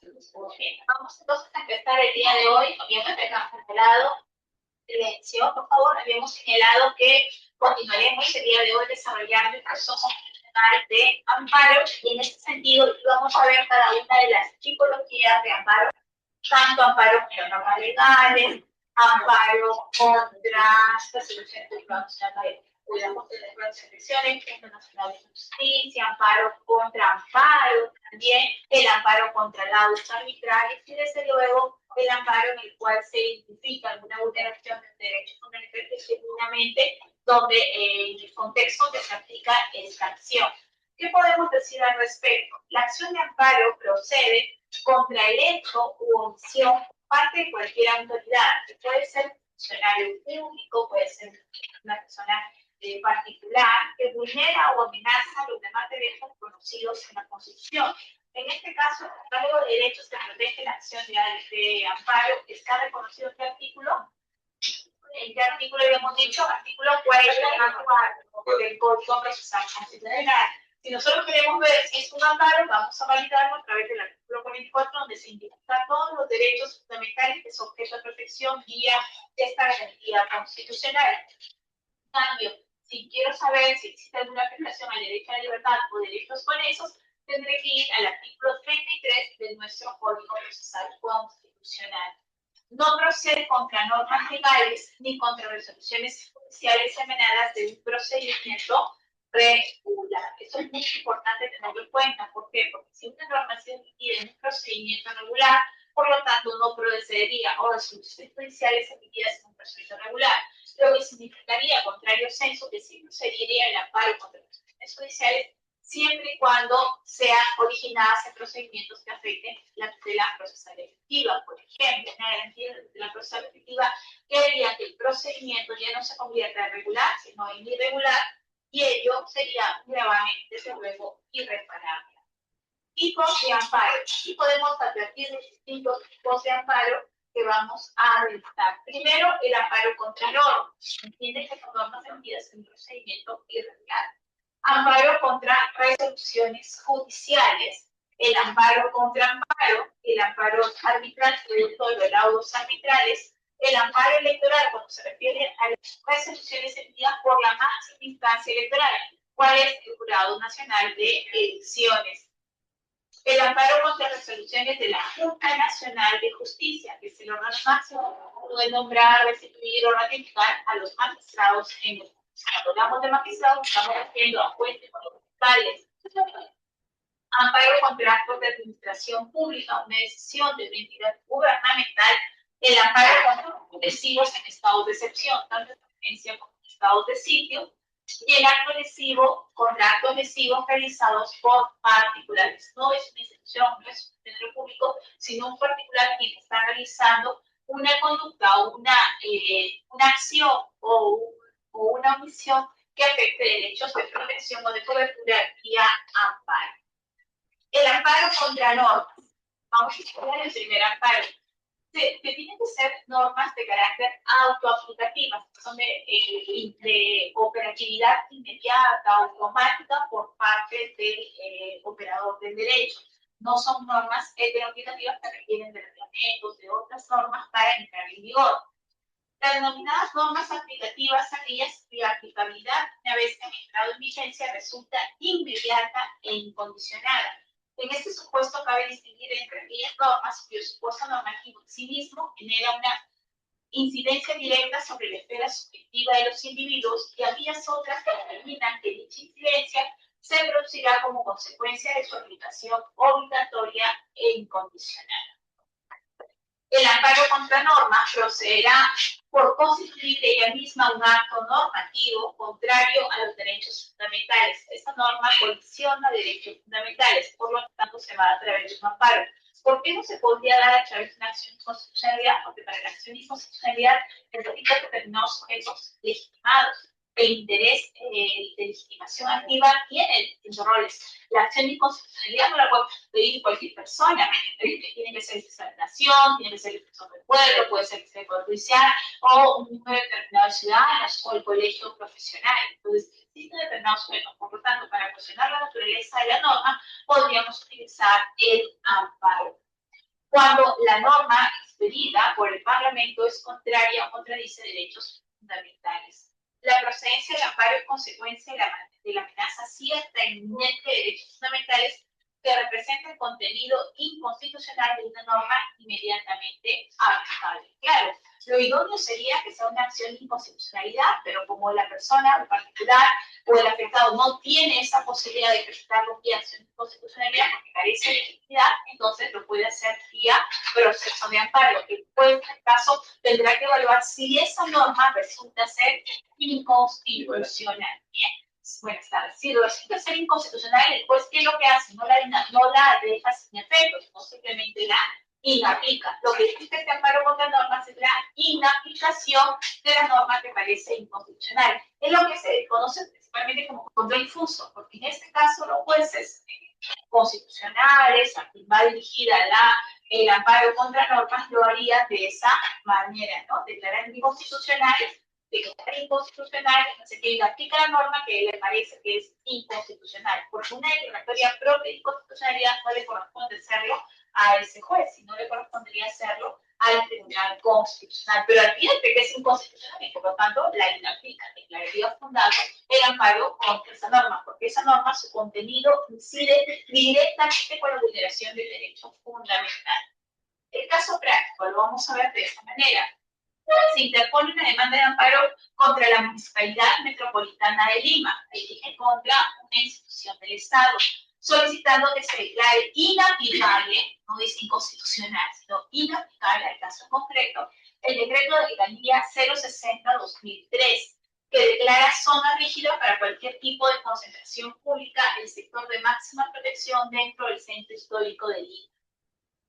Bien, vamos entonces a empezar el día de hoy. Obviamente hemos señalado, silencio, por favor, habíamos señalado que continuaremos el día de hoy desarrollando el proceso constitucional de amparo y en este sentido vamos a ver cada una de las tipologías de amparo, tanto amparo contra normas legales, amparo contra resolución del Tribunal Nacional de Cuidado de las Elecciones, Tribunal Nacional de Justicia, amparo contra amparo, también el amparo contra laudos arbitrarios y desde luego el amparo en el cual se identifica alguna vulneración de derechos fundamentales genuinamente donde en el contexto donde se aplica esta acción. ¿Qué podemos decir al respecto? La acción de amparo procede contra el hecho u omisión por parte de cualquier autoridad, que puede ser funcionario público, puede ser una persona particular, que vulnera o amenaza los demás derechos conocidos en la Constitución. En este caso, el catálogo de derechos que protege la acción de amparo está reconocido en qué artículo. ¿En qué artículo habíamos dicho? Artículo 44 del Código Procesal Constitucional. Si nosotros queremos ver si es un amparo, vamos a validarlo a través del artículo 44, donde se indican todos los derechos fundamentales que son objeto de protección vía esta garantía constitucional. En cambio, si quiero saber si existe alguna afectación al derecho a la libertad o derechos conexos, tendré que ir al artículo 33 de nuestro Código Procesal Constitucional. No procede contra normas legales ni contra resoluciones judiciales emanadas de un procedimiento regular. Eso es muy importante tenerlo en cuenta. ¿Por qué? Porque si una norma se emite en un procedimiento regular, por lo tanto no procedería o resoluciones judiciales emitidas en un procedimiento regular, lo que significaría, contrario censo, que sí procedería el amparo contra resoluciones judiciales siempre y cuando sean originadas en procedimientos que afecten la tutela procesal efectiva. Por ejemplo, una garantía de tutela procesal efectiva que haría que el procedimiento ya no se convierta en regular, sino en irregular, y ello sería un gravamen, desde luego, irreparable. Tipos de amparo. Y podemos advertir de distintos tipos de amparo que vamos a revisar. Primero, el amparo contra normas. Entiende que son normas emitidas en un procedimiento irregular. Amparo contra resoluciones judiciales, el amparo contra amparo, el amparo arbitral, producto de los laudos arbitrales, el amparo electoral, cuando se refiere a las resoluciones emitidas por la máxima instancia electoral, ¿cuál es? El Jurado Nacional de Elecciones. El amparo contra resoluciones de la Junta Nacional de Justicia, que es el órgano máximo, puede nombrar, restituir o ratificar a los magistrados en el juicio. Cuando hablamos de magistrados, estamos refiriendo a jueces municipales. Amparo contra actos de administración pública, una decisión de una entidad gubernamental. El amparo contra lesivos en estados de excepción, tanto en emergencia como en estados de sitio. Y el acto lesivo contra actos lesivos realizados por particulares. No es una institución, no es un centro público, sino un particular quien está realizando una conducta o una acción o una omisión que afecte derechos de protección o de cobertura vía amparo. El amparo contra normas. Vamos a estudiar el primer amparo. Que tienen que ser normas de carácter autoaplicativas, son de operatividad inmediata, automática por parte del operador del derecho. No son normas heteroaplicativas que requieren de reglamentos, de otras normas para entrar en vigor. Las denominadas normas aplicativas, aquellas cuya aplicabilidad, una vez que han entrado en vigencia, resulta inmediata e incondicionada. En este supuesto cabe distinguir entre aquellas normas cuyo supuesto normativo en sí mismo genera una incidencia directa sobre la esfera subjetiva de los individuos y aquellas otras que determinan que dicha incidencia se producirá como consecuencia de su aplicación obligatoria e incondicional. El amparo contra norma procederá por constituir ella misma un acto normativo contrario a los derechos fundamentales. Esta norma colisiona derechos fundamentales, por lo tanto se va a través de un amparo. ¿Por qué no se podría dar a través de una acción de constitucionalidad? Porque para la acción de constitucionalidad necesita determinados sujetos legitimados. El interés de legitimación activa tiene distintos roles. La acción de inconstitucionalidad no la puede pedir cualquier persona. Tiene que ser el fiscal de la nación, tiene que ser el defensor del pueblo, puede ser el poder judicial o un número determinado de ciudadanos o el colegio profesional. Entonces, existen determinados sujetos. Por lo tanto, para cuestionar la naturaleza de la norma, podríamos utilizar el amparo. cuando la norma expedida por el Parlamento es contraria o contradice derechos fundamentales. La procedencia del amparo es consecuencia de la amenaza cierta e inminente de derechos fundamentales que representa el contenido inconstitucional de una norma inmediatamente aplicable. Claro, lo idóneo sería que sea una acción de inconstitucionalidad, pero como la persona en particular o el afectado no tiene esa posibilidad de presentar vía acción de inconstitucionalidad porque carece de legitimidad, entonces lo puede hacer vía proceso de amparo. El juez, en este caso, tendrá que evaluar si esa norma resulta ser inconstitucional. Bien. Buenas tardes. Si resulta ser inconstitucional, el juez, ¿qué es lo que hace? No la deja sin efectos, no simplemente la inaplica. Lo que existe este amparo contra normas es la inaplicación de la norma que parece inconstitucional. Es lo que se conoce principalmente como control difuso, porque en este caso los jueces constitucionales, a quien va dirigida el amparo contra normas, lo harían de esa manera, ¿no? Declarar inconstitucionales, declarar inconstitucional, entonces que aplica la norma que le parece que es inconstitucional, porque una declaratoria propia de inconstitucionalidad no le corresponde hacerlo a ese juez, sino le correspondería hacerlo al Tribunal Constitucional, pero advierte que es inconstitucional y por lo tanto la inaplica, declararía fundado el amparo contra esa norma, porque esa norma, su contenido incide directamente con la vulneración del derecho fundamental. El caso práctico lo vamos a ver de esta manera. Se interpone una demanda de amparo contra la Municipalidad Metropolitana de Lima, contra una institución del Estado, solicitando que se declare inaplicable, no dice inconstitucional, sino inaplicable al caso concreto, el decreto de legalía 060-2003, que declara zona rígida para cualquier tipo de concentración pública el sector de máxima protección dentro del centro histórico de Lima,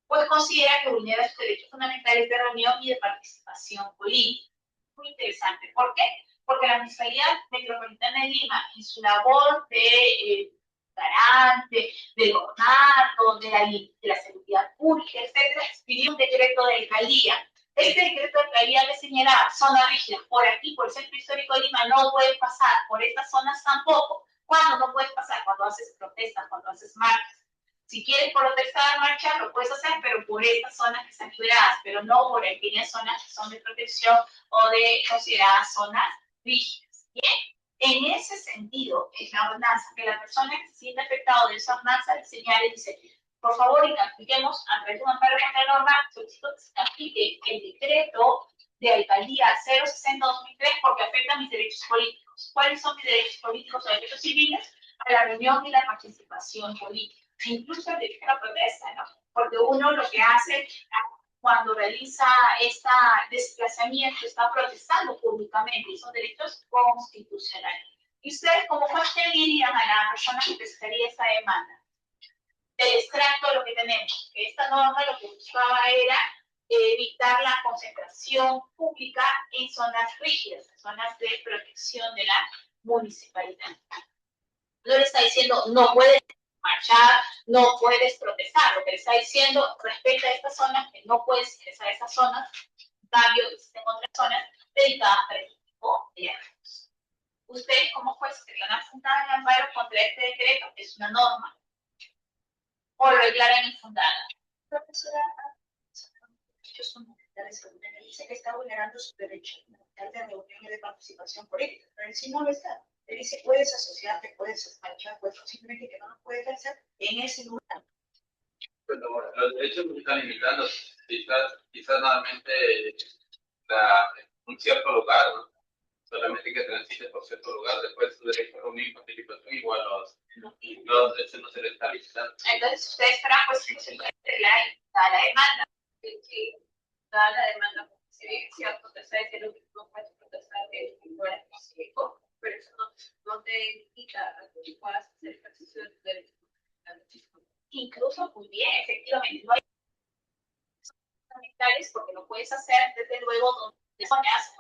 pues considera que vulnera sus derechos fundamentales de reunión y de participación política. Muy interesante. ¿Por qué? Porque la Municipalidad Metropolitana de Lima, en su labor de garante, del ornato, de la seguridad pública, etcétera, expidió un decreto de alcaldía. Este decreto de alcaldía le señalaba zona rígida, por aquí, por el centro histórico de Lima, no puedes pasar, por estas zonas tampoco. ¿Cuándo no puedes pasar? Cuando haces protestas, cuando haces marchas. Si quieres protestar, marchar, lo puedes hacer, pero por estas zonas que están liberadas, pero no por aquellas zonas que son de protección o de consideradas zonas rígidas. Bien, en ese sentido, es la ordenanza, que la persona que se siente afectada de esa ordenanza le señale y dice, por favor, y apliquemos a través de un amparo contra la norma, solicito que se aplique el decreto de alcaldía 060-2003 porque afecta a mis derechos políticos. ¿Cuáles son mis derechos políticos o derechos civiles? A la reunión y la participación política. Incluso el derecho a la protesta, ¿no? Porque uno lo que hace cuando realiza este desplazamiento está protestando públicamente y son derechos constitucionales. ¿Y ustedes cómo qué dirían a la persona que presentaría esta demanda? Del extracto de lo que tenemos, que esta norma lo que buscaba era evitar la concentración pública en zonas rígidas, en zonas de protección de la municipalidad. No le está diciendo, no puedes marchar, no puedes protestar. Lo que le está diciendo, respecto a estas zonas, que no puedes ingresar a esas zonas, en cambio, existen otras zonas dedicadas para este tipo de actos. Ustedes, como jueces, se van a fundar el amparo contra este decreto, que es una norma, o lo declaran infundada. Profesora, derechos fundamentales, dice que está vulnerando su derecho fundamental de reunión y de participación política, pero si no lo está. Él dice, puedes asociarte, puedes marchar, puedes simplemente que no lo puedes hacer en ese lugar. Bueno, los derechos no están limitando, quizás nuevamente un cierto lugar, ¿no? Solamente que transite por cierto lugar, después su derecho a reunir participación igual los derechos no se les está limitando. Entonces ustedes estarán pues la demanda. Sí, toda la demanda, si bien es cierto, te está diciendo que no puedes protestar de fuera específico, pero eso no te quita que puedas hacer ejercicio de tu derecho. Incluso, muy bien, efectivamente, no hay fundamentales porque lo puedes hacer desde luego donde zonas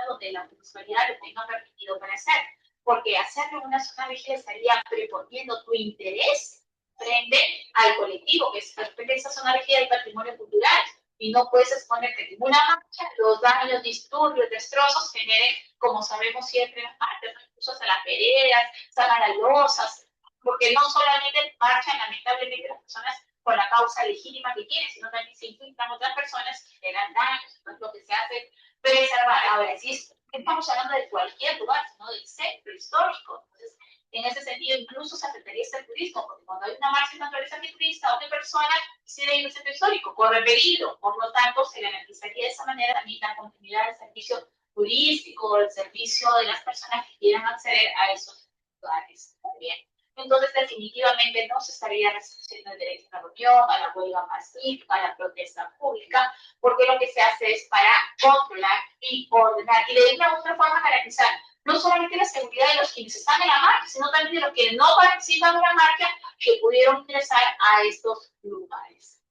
donde la municipalidad lo tenga permitido para hacer, porque hacerlo en una zona rígida estaría preponiendo tu interés frente al colectivo, que es frente a esa zona rígida del patrimonio cultural, y no puedes exponerte en ninguna marcha, los daños, disturbios, destrozos generen, como sabemos siempre en las marchas, incluso hasta las veredas, sacan las losas, porque no solamente marchan lamentablemente las personas con la causa legítima que quiere, sino también se infiltran otras personas que generan daños. Entonces, lo que se hace es preservar. Ahora, si estamos hablando de cualquier lugar, sino del centro histórico. Entonces, en ese sentido, incluso se afectaría el turismo, porque cuando hay una máxima naturaleza de turista, otra persona quisiera ir al centro histórico, corre peligro. Por lo tanto, se garantizaría de esa manera también la continuidad del servicio turístico, el servicio de las personas que quieran acceder a esos lugares. Bien. Entonces, definitivamente no se estaría restringiendo el derecho a la reunión, a la huelga pacífica, a la protesta pública, porque lo que se hace es para controlar y ordenar, y de una u otra forma garantizar no solamente la seguridad de los quienes están en la marcha, sino también de los que no participan en la marcha, que pudieron ingresar a estos lugares.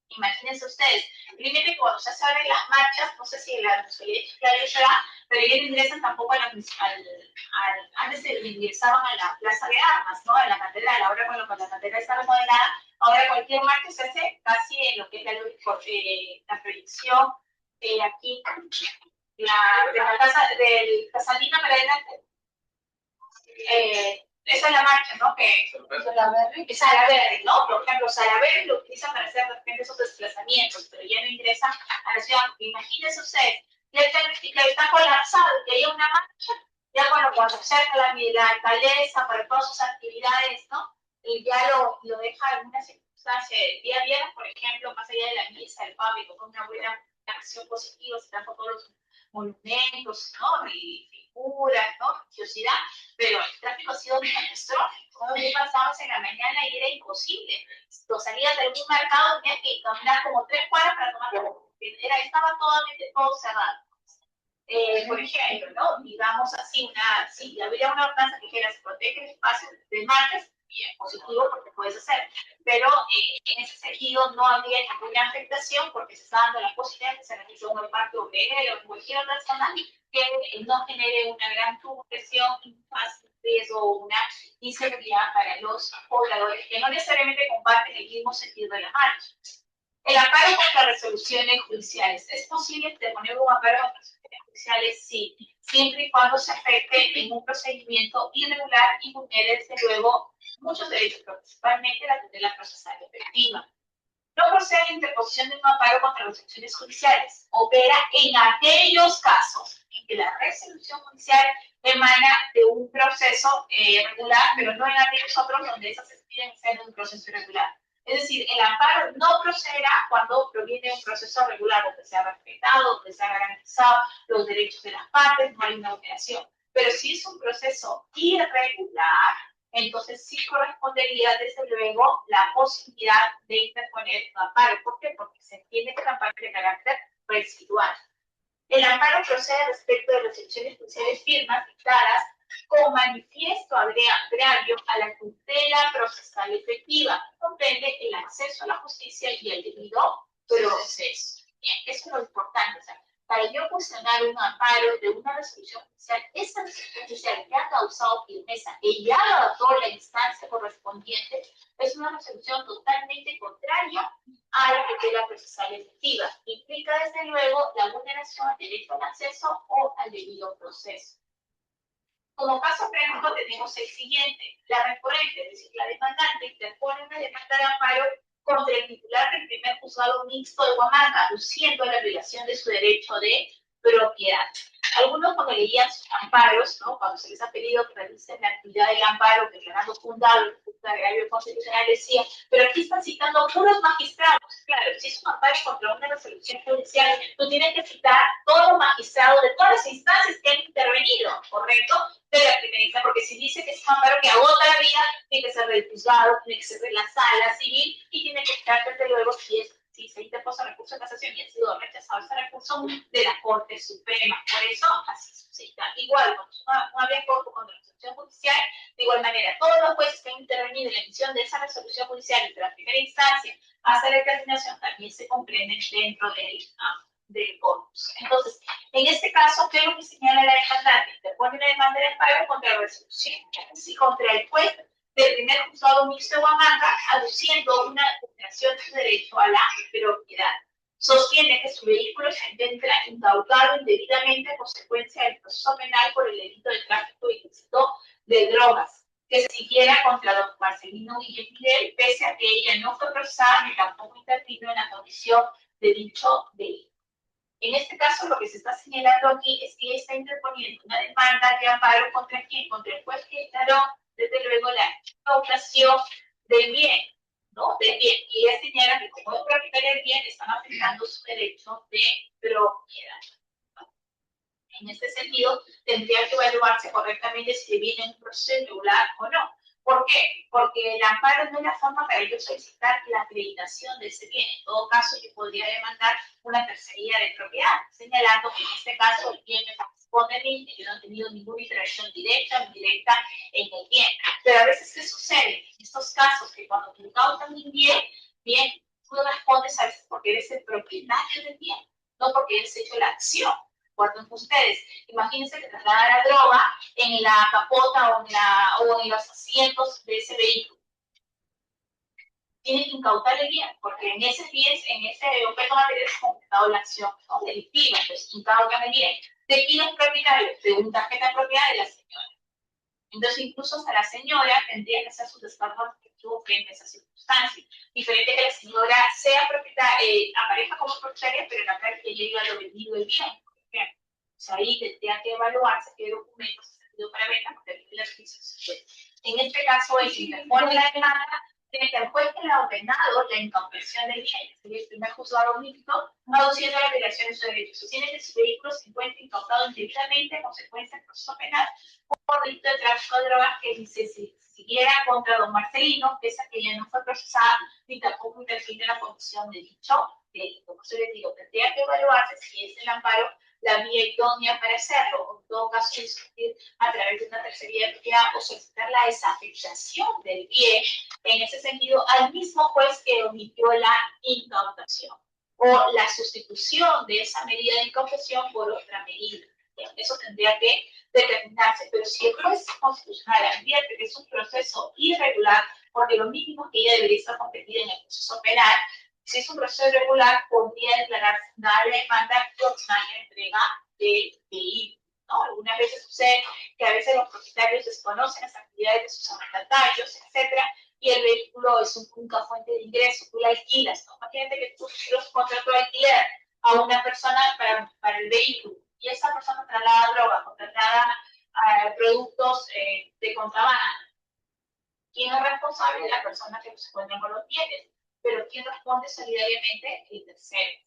Imagínense ustedes, primero que cuando se abren las marchas, no sé si la municipalidad será, pero ellos ingresan tampoco a antes ingresaban a la plaza de armas, ¿no? A la catedral. Ahora, bueno, cuando la catedral está remodelada, ahora cualquier marcha se hace casi en lo que es la proyección aquí, de la casa del Casalina para adelante. Esa es la marcha, ¿no? Salaberry, ¿no? Por ejemplo, Salaberry lo utilizan para hacer de repente esos desplazamientos, pero ya no ingresan a la ciudad. Imagínense ustedes, ya está colapsado, que haya una marcha, ya cuando se acerca la alcaldesa para todas sus actividades, ¿no? Y ya lo deja en una circunstancia del día viernes, por ejemplo, más allá de la misa, el público, con una buena acción positiva, se dan por todos los monumentos, ¿no? Y figuras, ¿no? Religiosidad, pero el tráfico ha sido catastrófico. Hoy pasabas en la mañana y era imposible. Tú salías de algún mercado, tenías que caminar como 3 cuadras para tomar algo. Estaba todo cerrado. Por ejemplo, ¿no? Digamos así, si habría una ordenanza que dijera se protege el espacio de marcas, bien, positivo porque puedes hacer, pero en ese sentido no habría ninguna afectación porque se está dando la posibilidad de que se realice un parque obrero o cualquier otra zona que no genere una gran presión, más riesgo o una inseguridad para los pobladores que no necesariamente comparten el mismo sentido de la marcha. El amparo contra resoluciones judiciales. ¿Es posible interponer un amparo contra resoluciones judiciales? Sí, siempre y cuando se afecte en un procedimiento irregular y vulnere, desde luego, muchos derechos, principalmente la tutela procesal efectiva. No procede la interposición de un amparo contra resoluciones judiciales. Opera en aquellos casos en que la resolución judicial emana de un proceso regular, pero no en aquellos otros donde esas se piden ser de un proceso irregular. Es decir, el amparo no procederá cuando proviene de un proceso regular, donde se ha respetado, donde se han garantizado los derechos de las partes, no hay una operación. Pero si es un proceso irregular, entonces sí correspondería, desde luego, la posibilidad de interponer un amparo. ¿Por qué? Porque se entiende que el amparo es de carácter residual. El amparo procede respecto de resoluciones judiciales firmas dictadas con manifiesto agravio a la tutela procesal efectiva. Comprende el acceso a la justicia y el debido proceso. Bien, eso es lo importante. O sea, para yo cuestionar un amparo de una resolución judicial, esa resolución judicial que ha causado firmeza, que ya adoptó la instancia correspondiente, es una resolución totalmente contraria a la tutela procesal efectiva. Implica, desde luego, la vulneración del derecho al acceso o al debido proceso. Como caso práctico tenemos el siguiente. La recurrente, es decir, la demandante, interpone una demanda de amparo contra el titular del primer juzgado mixto de Huamanga, aduciendo la violación de su derecho de propiedad. Algunos, cuando leían sus amparos, ¿no? Cuando se les ha pedido que realicen la actividad del amparo, declarando fundado el agravio constitucional, decía, pero aquí están citando puros magistrados. Claro, si es un amparo contra una resolución judicial, tú tienes que citar todos los magistrados de todas las instancias que han intervenido, ¿correcto? De la primera instancia, porque si dice que es un amparo que agota la vida, tiene que ser del juzgado, tiene que ser de la sala civil y tiene que estar, desde luego, si se interpuso recurso de casación y ha sido rechazado ese recurso de la Corte Suprema. Por eso, así sucede. Igual, cuando no había corto contra la resolución judicial, de igual manera, todos los jueces que han intervenido en la emisión de esa resolución judicial desde la primera instancia hasta la determinación también se comprenden dentro del corpus. Entonces, en este caso, ¿qué es lo que señala la demandante? Interpone una demanda de amparo contra la resolución, y contra el juez del primer juzgado mixto de Huamanga, aduciendo una vulneración de su derecho a la propiedad. Sostiene que su vehículo se encuentra incautado indebidamente a consecuencia del proceso penal por el delito de tráfico ilícito de drogas, que se siguiera contra don Marcelino Guillén, pese a que ella no fue procesada ni tampoco intervino en la comisión de dicho delito. En este caso, lo que se está señalando aquí es que está interponiendo una demanda de amparo contra quién, contra el juez que declaró, desde luego, la incautación del bien, ¿no? Del bien. Y ella señala que como es propietaria del bien, están afectando su derecho de propiedad. En este sentido, tendría que evaluarse correctamente si viene un proceso irregular o no. ¿Por qué? Porque el amparo no es la forma para yo solicitar la acreditación de ese bien. En todo caso, yo podría demandar una tercería de propiedad, señalando que en este caso el bien me corresponde a mí, que yo no he tenido ninguna interacción directa o indirecta en el bien. Pero a veces, ¿qué sucede? En estos casos, que cuando te incautan un bien, bien, tú respondes a veces porque eres el propietario del bien, no porque eres hecho la acción. Recuerden ustedes, imagínense que trasladan la droga en la capota o en los asientos de ese vehículo. Tienen que incautar el bien, porque en ese objeto material es completado la acción, ¿no? Delictiva, entonces incautan el bien. ¿De quién es propietario? De una tarjeta de propiedad de la señora. Entonces, incluso hasta la señora tendría que hacer su descargo respectivo frente a esa circunstancia. Diferente que la señora sea propietaria, aparezca como propietaria, pero en la práctica llega a lo vendido el bien. O sea, ahí tendría que evaluarse qué documentos se han tenido para venta, porque aquí la adquisición. En este caso, el que interpone la demanda frente al juez que le ha ordenado la incautación del bien, es decir, el primer juzgado mixto, aduciendo la violación de sus derechos. Sostiene que su vehículo se encuentra incautado indebidamente a consecuencia del proceso penal por delito de tráfico de drogas que se siguiera contra don Marcelino, pese a que ella no fue procesada ni tampoco intervino en la comisión de dicho delito. Por eso les digo, tendría que evaluarse si es el amparo la vía idónea para hacerlo, o en todo caso discutir a través de una tercería de propiedad o solicitar la desafectación del bien, en ese sentido, al mismo juez que omitió la incautación o la sustitución de esa medida de incautación por otra medida. Bien, eso tendría que determinarse, pero si el juez constitucional advierte que es un proceso irregular, porque lo mínimo que ella debería estar competida en el proceso penal, si es un proceso irregular, podría declarar fundada la demanda próxima a la entrega del vehículo. ¿No? Algunas veces sucede que a veces los propietarios desconocen las actividades de sus arrendatarios, etcétera, y el vehículo es única fuente de ingreso, tú la alquilas, ¿no? Imagínate que tú los contratos de alquiler a una persona para el vehículo, y esa persona traslada droga, traslada productos de contrabando. ¿Quién es responsable? La persona que se encuentra con los bienes, pero ¿quién responde solidariamente? El tercero.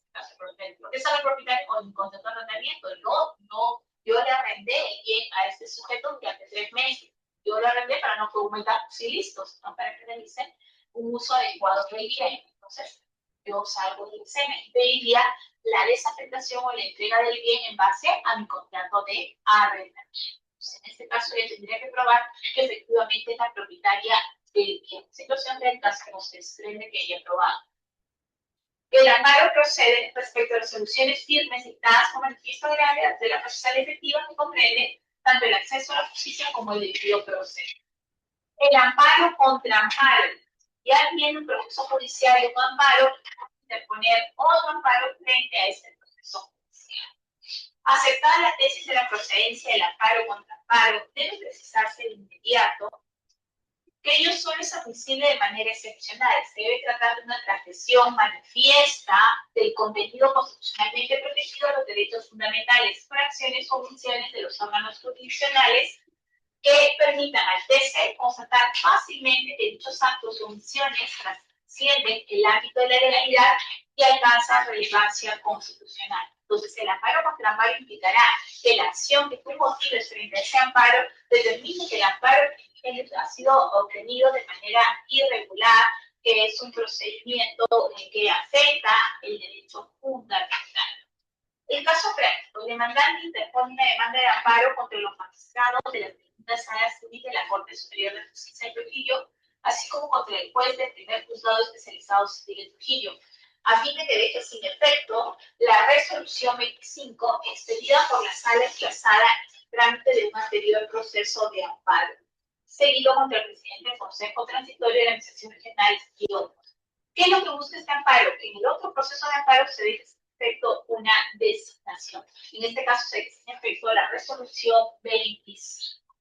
¿Por qué sabe el propietario con un contrato de arrendamiento? No, yo le arrendé el bien a este sujeto durante 3 meses. Yo le arrendé para no fomentar ilícitos, no para que realicen un uso adecuado del bien. Entonces, yo salgo del SENA y pediría la desafectación o la entrega del bien en base a mi contrato de arrendamiento. En este caso, ella tendría que probar que efectivamente es la propietaria del bien. Situación del caso que nos desprende que ella ha probado. El amparo procede respecto a resoluciones firmes dictadas con manifiesto grave de la procesal efectiva que comprende tanto el acceso a la justicia como el debido proceso. El amparo contra amparo. Ya viene un proceso judicial de un amparo, interponer otro amparo frente a este proceso judicial. Aceptada la tesis de la procedencia del amparo contra amparo, debe precisarse de inmediato que ello solo es admisible de manera excepcional. Se debe tratar de una transgresión manifiesta del contenido constitucionalmente protegido de los derechos fundamentales por acciones o omisiones de los órganos jurisdiccionales que permitan al TC constatar fácilmente que dichos actos o omisiones trascienden el ámbito de la legalidad y alcanzan relevancia constitucional. Entonces, el amparo contra amparo implicará que la acción que tú motives frente a ese amparo determine que el amparo ha sido obtenido de manera irregular, que es un procedimiento que afecta el derecho fundamental. El caso práctico, el demandante interpone una demanda de amparo contra los magistrados de la segunda sala civil de la Corte Superior de Justicia de Trujillo, así como contra el juez del primer juzgado especializado civil de Trujillo, a fin de que deje sin efecto la resolución 25 expedida por la sala emplazada en el trámite de un anterior proceso de amparo, seguido contra el presidente del Consejo Transitorio de la Administración Regional y otros. ¿Qué es lo que busca este amparo? Que en el otro proceso de amparo se deje sin efecto una designación. En este caso se deja sin efecto la resolución 25.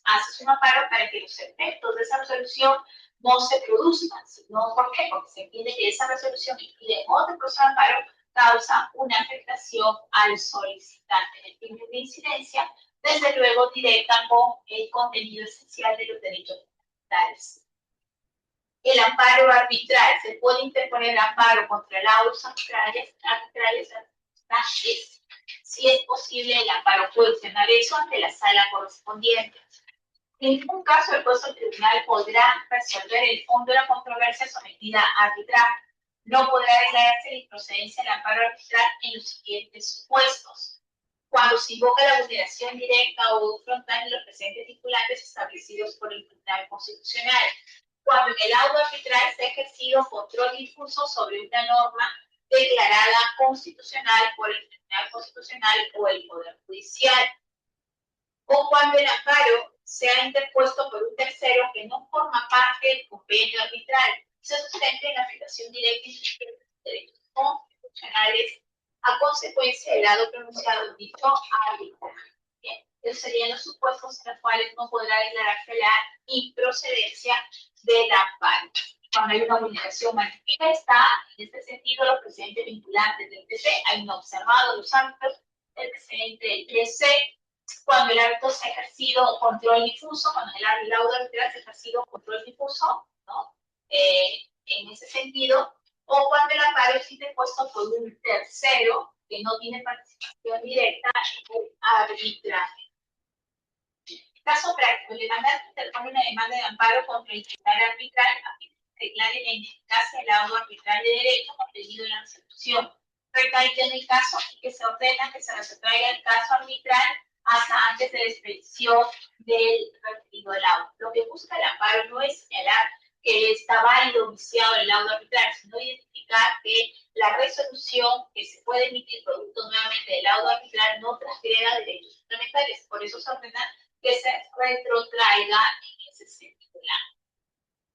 haces un amparo para que los efectos de esa resolución no se produzcan, sino ¿por qué? Porque se entiende que esa resolución impide otro proceso de amparo, causa una afectación al solicitante. El tiempo de incidencia, desde luego, directa con el contenido esencial de los derechos fundamentales. El amparo arbitral, se puede interponer amparo contra laudos arbitrarios si es posible el amparo puede ordenar eso ante la sala correspondiente. En ningún caso el juez o tribunal podrá resolver el fondo de la controversia sometida a arbitraje. No podrá declararse la improcedencia del amparo arbitral en los siguientes supuestos: cuando se invoca la vulneración directa o frontal de los presentes vinculantes establecidos por el Tribunal Constitucional; cuando en el laudo arbitral se ha ejercido control difuso sobre una norma declarada constitucional por el Tribunal Constitucional o el Poder Judicial; o cuando el amparo se ha interpuesto por un tercero que no forma parte del convenio arbitral, se sustenta en la afectación directa de derechos constitucionales a consecuencia del lado pronunciado en dicho arbitraje. Bien, esos serían los supuestos en los cuales no podrá declararse la improcedencia del amparo. Cuando hay una vulneración manifiesta, en este sentido, los precedentes vinculantes del TC hay observado los ámbitos del precedente del TC. Cuando el árbitro se ha ejercido control difuso, cuando el laudo arbitral se ha ejercido control difuso, ¿no? En ese sentido, o cuando el amparo es interpuesto por un tercero que no tiene participación directa en el arbitraje. Caso práctico: el demandante interpone una demanda de amparo contra el tribunal arbitral a fin de declarar la ineficacia del laudo arbitral de derecho contenido en la resolución. Recalca en el caso que se ordena que se retrotraiga el caso arbitral hasta antes de la expedición del referido laudo. Lo que busca el amparo no es señalar que está válido o viciado el laudo arbitral, sino identificar que la resolución que se puede emitir producto nuevamente del laudo arbitral no transgreda derechos fundamentales. Por eso se ordena que se retrotraiga en ese sentido.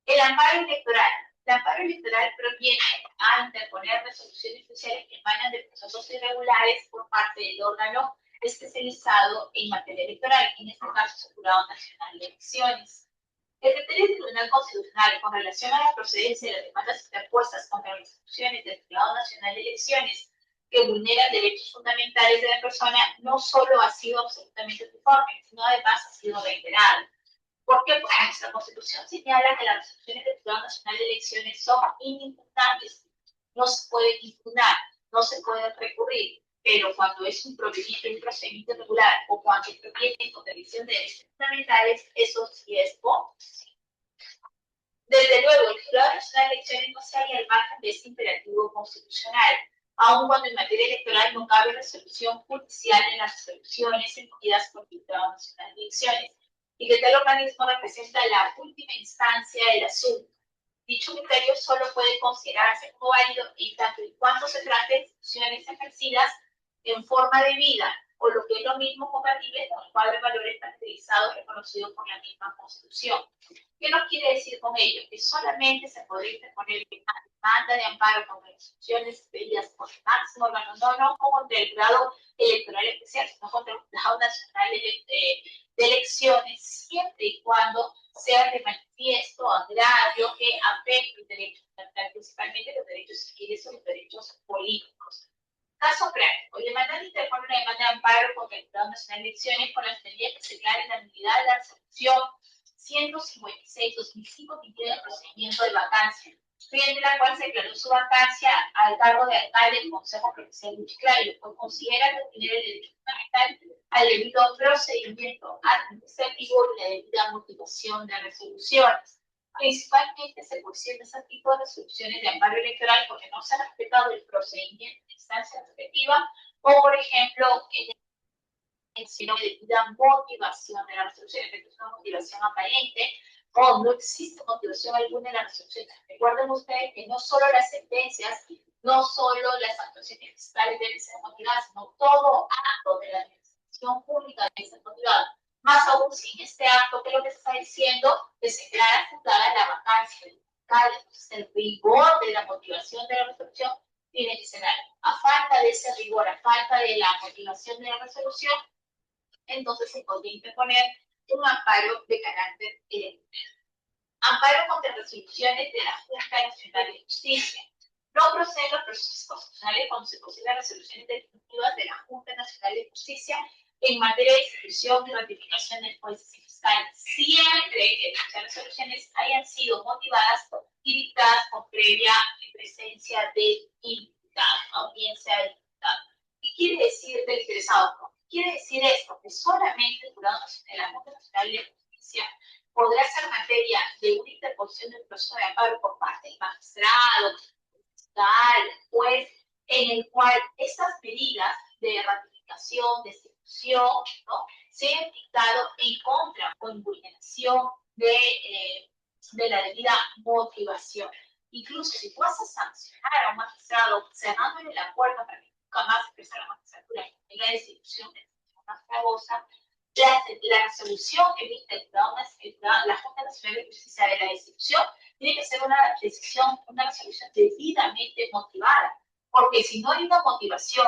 El amparo electoral. El amparo electoral proviene a interponer resoluciones judiciales que emanan de procesos irregulares por parte del órgano especializado en materia electoral, en este caso el Jurado Nacional de Elecciones. El criterio del Tribunal Constitucional con relación a la procedencia de las demandas interpuestas contra las instituciones del Jurado Nacional de Elecciones que vulneran derechos fundamentales de la persona no solo ha sido absolutamente uniforme, sino además ha sido reiterado. Porque pues, nuestra Constitución señala que las resoluciones del Jurado Nacional de Elecciones son inimpugnables, no se pueden impugnar, no se pueden recurrir, pero cuando es un procedimiento irregular o cuando proviene en contradicción de derechos fundamentales, eso sí es posible. Desde luego, el Jurado Nacional de Elecciones no se halla al margen de este imperativo constitucional, aun cuando en materia electoral no cabe resolución judicial en las resoluciones emitidas por el Jurado Nacional de Elecciones, y que tal organismo representa la última instancia del asunto. Dicho criterio solo puede considerarse como válido en tanto y cuanto se trate de instituciones ejercidas en forma debida, o lo que es lo mismo, compatible con el cuadro de valores caracterizados reconocido por la misma Constitución. ¿Qué nos quiere decir con ello? Que solamente se podría interponer una demanda de amparo contra instituciones expedidas por el máximo órgano, no contra el jurado electoral especial, sino contra el Jurado Nacional de Elecciones, siempre y cuando sea de manifiesto agravio que afecte los derechos, principalmente los derechos civiles o los derechos políticos. Caso práctico: el demandante interpone una demanda de amparo contra el Jurado Nacional de Elecciones con la finalidad que se declare la nulidad de la resolución 156/2005 que impide el procedimiento de vacancia, mediante la cual se declaró su vacancia al cargo de alcalde del Consejo Provincial de Chiclayo, pues considera que tiene el derecho fundamental al debido procedimiento administrativo y la debida motivación de resoluciones. Principalmente se cuestiona ese tipo de resoluciones de amparo electoral porque no se ha respetado el procedimiento de instancia respectiva o, por ejemplo, sino de debida motivación de la resolución, es una motivación aparente o no existe motivación alguna en la resolución. Recuerden ustedes que no solo las sentencias, no solo las actuaciones fiscales deben ser motivadas, sino todo acto de la administración pública debe ser motivado. Más aún si en este acto, que es lo que se está diciendo, que se declara fundada la vacancia del alcalde. Entonces, el rigor de la motivación de la resolución tiene que ser algo. A falta de ese rigor, a falta de la motivación de la resolución, entonces se podría interponer un amparo de carácter electoral. Amparo contra resoluciones de la Junta Nacional de Justicia. No proceden los procesos constitucionales cuando se consideran resoluciones definitivas de la Junta Nacional de Justicia en materia de institución y ratificación de jueces y fiscales, siempre que dichas resoluciones hayan sido motivadas y dictadas con previa presencia del imputado, audiencia del imputado. ¿Qué quiere decir del interesado? Quiere decir esto, que solamente el jurado de la Junta Nacional de Justicia podrá ser materia de una interposición del proceso de amparo por parte del magistrado, fiscal, juez, en el cual estas medidas de ratificación, de ejecución, ¿no?, se han dictado en contra o en vulneración de la debida motivación. Incluso si tú vas a sancionar a un magistrado cerrándole la puerta para que nunca más empiece la magistratura en la destitución de una gravosa, la resolución que emite la Junta Nacional de Justicia de la destitución tiene que ser una decisión, una resolución debidamente motivada, porque si no hay una motivación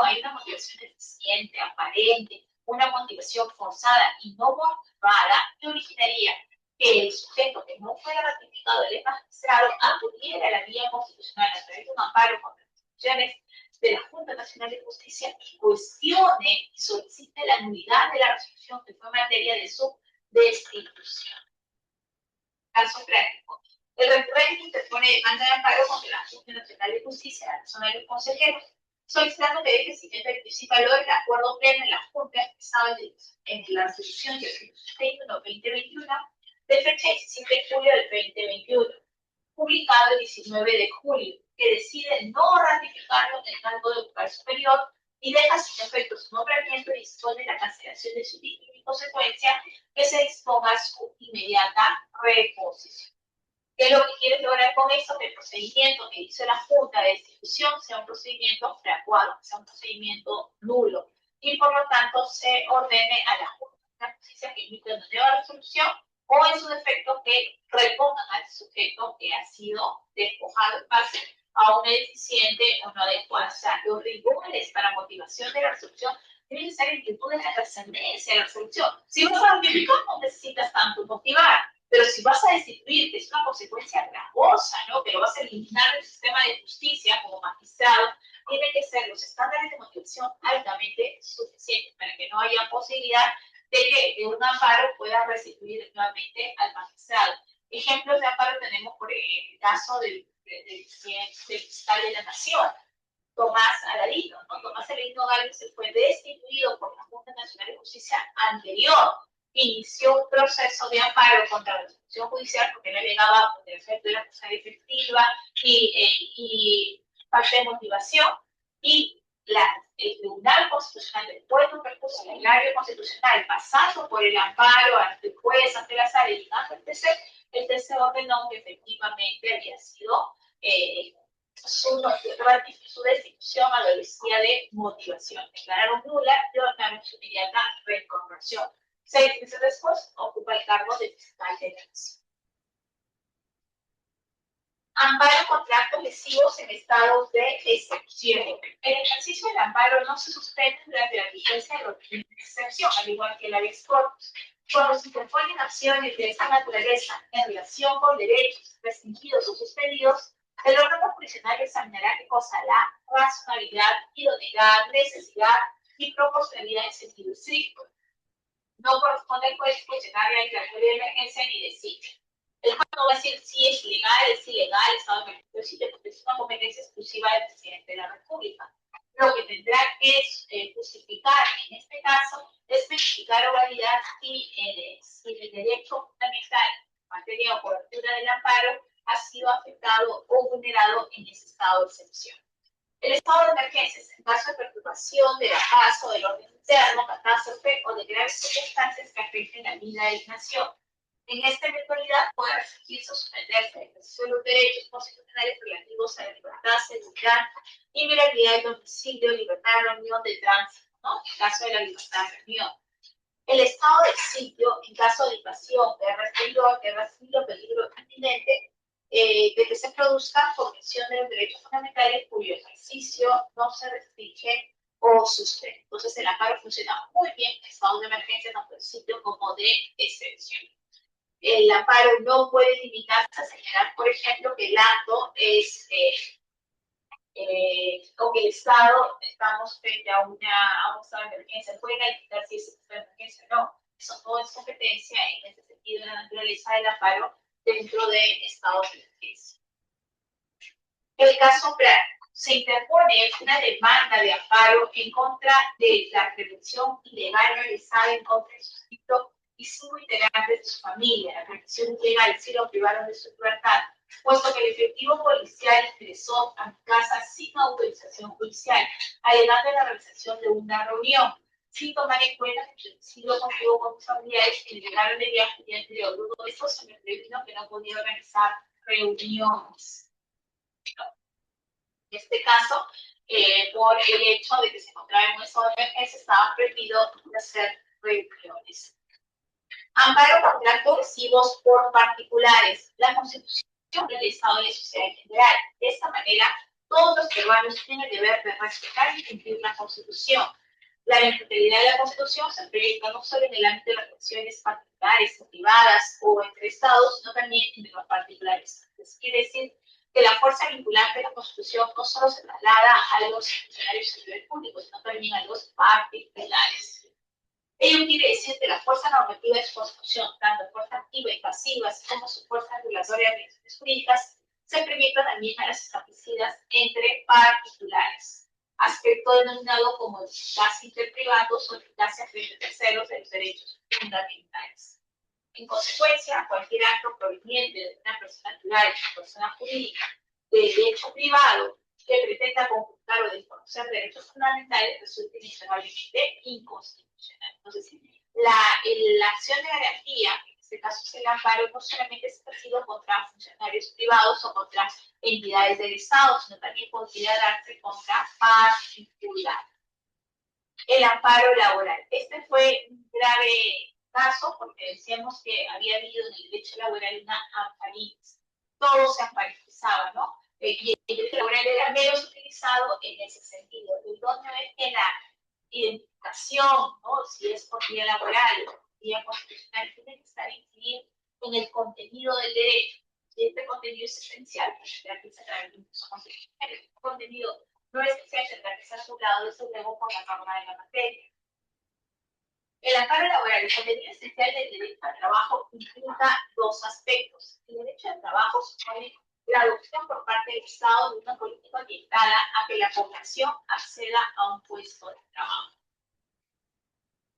deficiente, aparente, una motivación forzada y no motivada, que originaría que el sujeto que no fuera ratificado del magistrado acudiera a la vía constitucional a través de un amparo contra las decisiones de la Junta Nacional de Justicia y cuestione y solicite la nulidad de la resolución que fue materia de su destitución. Caso práctico. El recurrente interpone demanda de amparo contra la Junta Nacional de Justicia, la persona de los consejeros, solicitando que deje sin efecto y sin valor el acuerdo pleno en la Junta expresado en la resolución 161-2021 de fecha 17 de julio del 2021, publicado el 19 de julio, que decide no ratificarlo en el cargo de vocal superior y deja sin efecto su nombramiento y dispone la cancelación de su título y, en consecuencia, que se disponga su inmediata reposición. ¿Qué es lo que quiere lograr con esto? Que el procedimiento que hizo la Junta de Destitución sea un procedimiento fraguado, sea un procedimiento nulo, y por lo tanto se ordene a la Junta de Justicia que emita una nueva resolución o en su defecto que repongan al sujeto que ha sido despojado en base a una deficiente o no adecuada. O sea, los rigores para motivación de la resolución deben ser en virtud de la trascendencia de la resolución. Si vas a ratificar, no necesitas tanto motivar, pero si vas a destituir, que es una consecuencia gravosa, ¿no?, que lo vas a eliminar del sistema de justicia como magistrado, tienen que ser los estándares de motivación altamente suficientes para que no haya posibilidad de que un amparo pueda restituir nuevamente al magistrado. Ejemplos de amparo tenemos por el caso del fiscal de la Nación, Tomás Aladino, ¿no? Tomás Aladino Gálvez se fue destituido por la Junta Nacional de Justicia anterior. Inició un proceso de amparo contra la resolución judicial porque le alegaba el efecto de la acusación efectiva y falta de motivación, y el Tribunal Constitucional, después de un recurso en el área constitucional, pasando por el amparo ante el juez, ante la sala y llegando al TC, el TC ordenó que efectivamente había sido su destitución adolecía de motivación. Declararon nula y ordenaron su inmediata reincorporación. 6 meses después, ocupa el cargo de fiscal de la Nación. Amparo contra actos lesivos en estados de excepción. El ejercicio del amparo no se suspende durante la vigencia de los regímenes de excepción, al igual que el habeas corpus. Cuando se interponen acciones de esta naturaleza en relación con derechos restringidos o suspendidos, el órgano jurisdiccional examinará qué cosa la razonabilidad, idoneidad, necesidad y proporcionalidad en sentido estricto. No corresponde al juez cuestionar la declaratoria de emergencia ni decir. El juez no va a decir si es legal, es ilegal, estado de emergencia, porque es una competencia exclusiva del presidente de la República. Lo que tendrá que justificar en este caso es especificar o validar si el derecho fundamental en materia de cobertura del amparo ha sido afectado o vulnerado en ese estado de excepción. El estado de emergencia es en caso de perturbación de la paz o del orden interno, catástrofe o de graves circunstancias que afecten la vida de la nación. En esta eventualidad puede restringirse o suspenderse el ejercicio de los derechos constitucionales relativos a la libertad, seguridad, inviolabilidad del domicilio, libertad de reunión, de tránsito, ¿no?, en caso de la libertad de reunión. El estado de sitio, en caso de invasión, de peligro inminente, de que se produzca comisión de los derechos fundamentales cuyo ejercicio no se restringe o suspende. Entonces, el amparo funciona muy bien en estados de emergencia, tanto de sitio como de excepción. El amparo no puede limitarse a señalar, por ejemplo, que el acto es o que el Estado estamos frente a un estado de emergencia. Puede calificar si es un estado de emergencia o no. Eso todo es competencia en ese sentido, la naturaleza del amparo dentro de estados de emergencia. El caso práctico. Se interpone una demanda de amparo en contra de la prevención ilegal realizada en contra de suscripto y 5 integrantes de su familia. La prevención ilegal sí lo privaron de su libertad, puesto que el efectivo policial ingresó a mi casa sin autorización judicial, alegando la realización de una reunión, sin tomar en cuenta que el domicilio contigo con mis familiares que llegaron de viaje el día anterior. Luego de eso se me previno que no podía organizar reuniones. En este caso, por el hecho de que se encontraba en un estado de emergencia, estaba prohibido hacer reuniones. Amparo contra actos lesivos por particulares. La Constitución del Estado de la sociedad en general. De esta manera, todos los peruanos tienen el deber de respetar y cumplir la Constitución. La neutralidad de la Constitución se proyecta no solo en el ámbito de las relaciones particulares o privadas o entre Estados, sino también entre los particulares. Entonces, quiere decir que la fuerza vinculante de la Constitución no solo se traslada a los funcionarios del nivel público, sino también a los particulares. Ello quiere decir que la fuerza normativa de su Constitución, tanto fuerza activa y pasiva, así como su fuerza regulatoria de relaciones jurídicas, se proyecta también a las establecidas entre particulares, aspecto denominado como eficacia interprivados o eficacia frente a terceros de los derechos fundamentales. En consecuencia, cualquier acto proveniente de una persona natural o persona jurídica de derecho privado que pretenda conculcar o desconocer derechos fundamentales resulta inexorablemente inconstitucional. Entonces, la acción de garantía, en este caso es el amparo, no solamente es ejercido contra funcionarios privados o contra entidades del Estado, sino también podría darse contra particulares. El amparo laboral. Este fue un grave caso porque decíamos que había habido en el derecho laboral una amparitis. Todo se amparitizaba, ¿no? Y el derecho laboral era menos utilizado en ese sentido. El donde es que la identificación, ¿no? Si es por vía laboral o vía constitucional, tiene que estar incluido en el contenido del derecho. Y este contenido es esencial para que se trae el constitucional. El contenido no es que sea tendrá que ser juzgado desde luego por la norma de la materia. El amparo laboral, el contenido esencial del derecho al trabajo implica dos aspectos. El derecho al trabajo supone la adopción por parte del Estado de una política orientada a que la población acceda a un puesto de trabajo.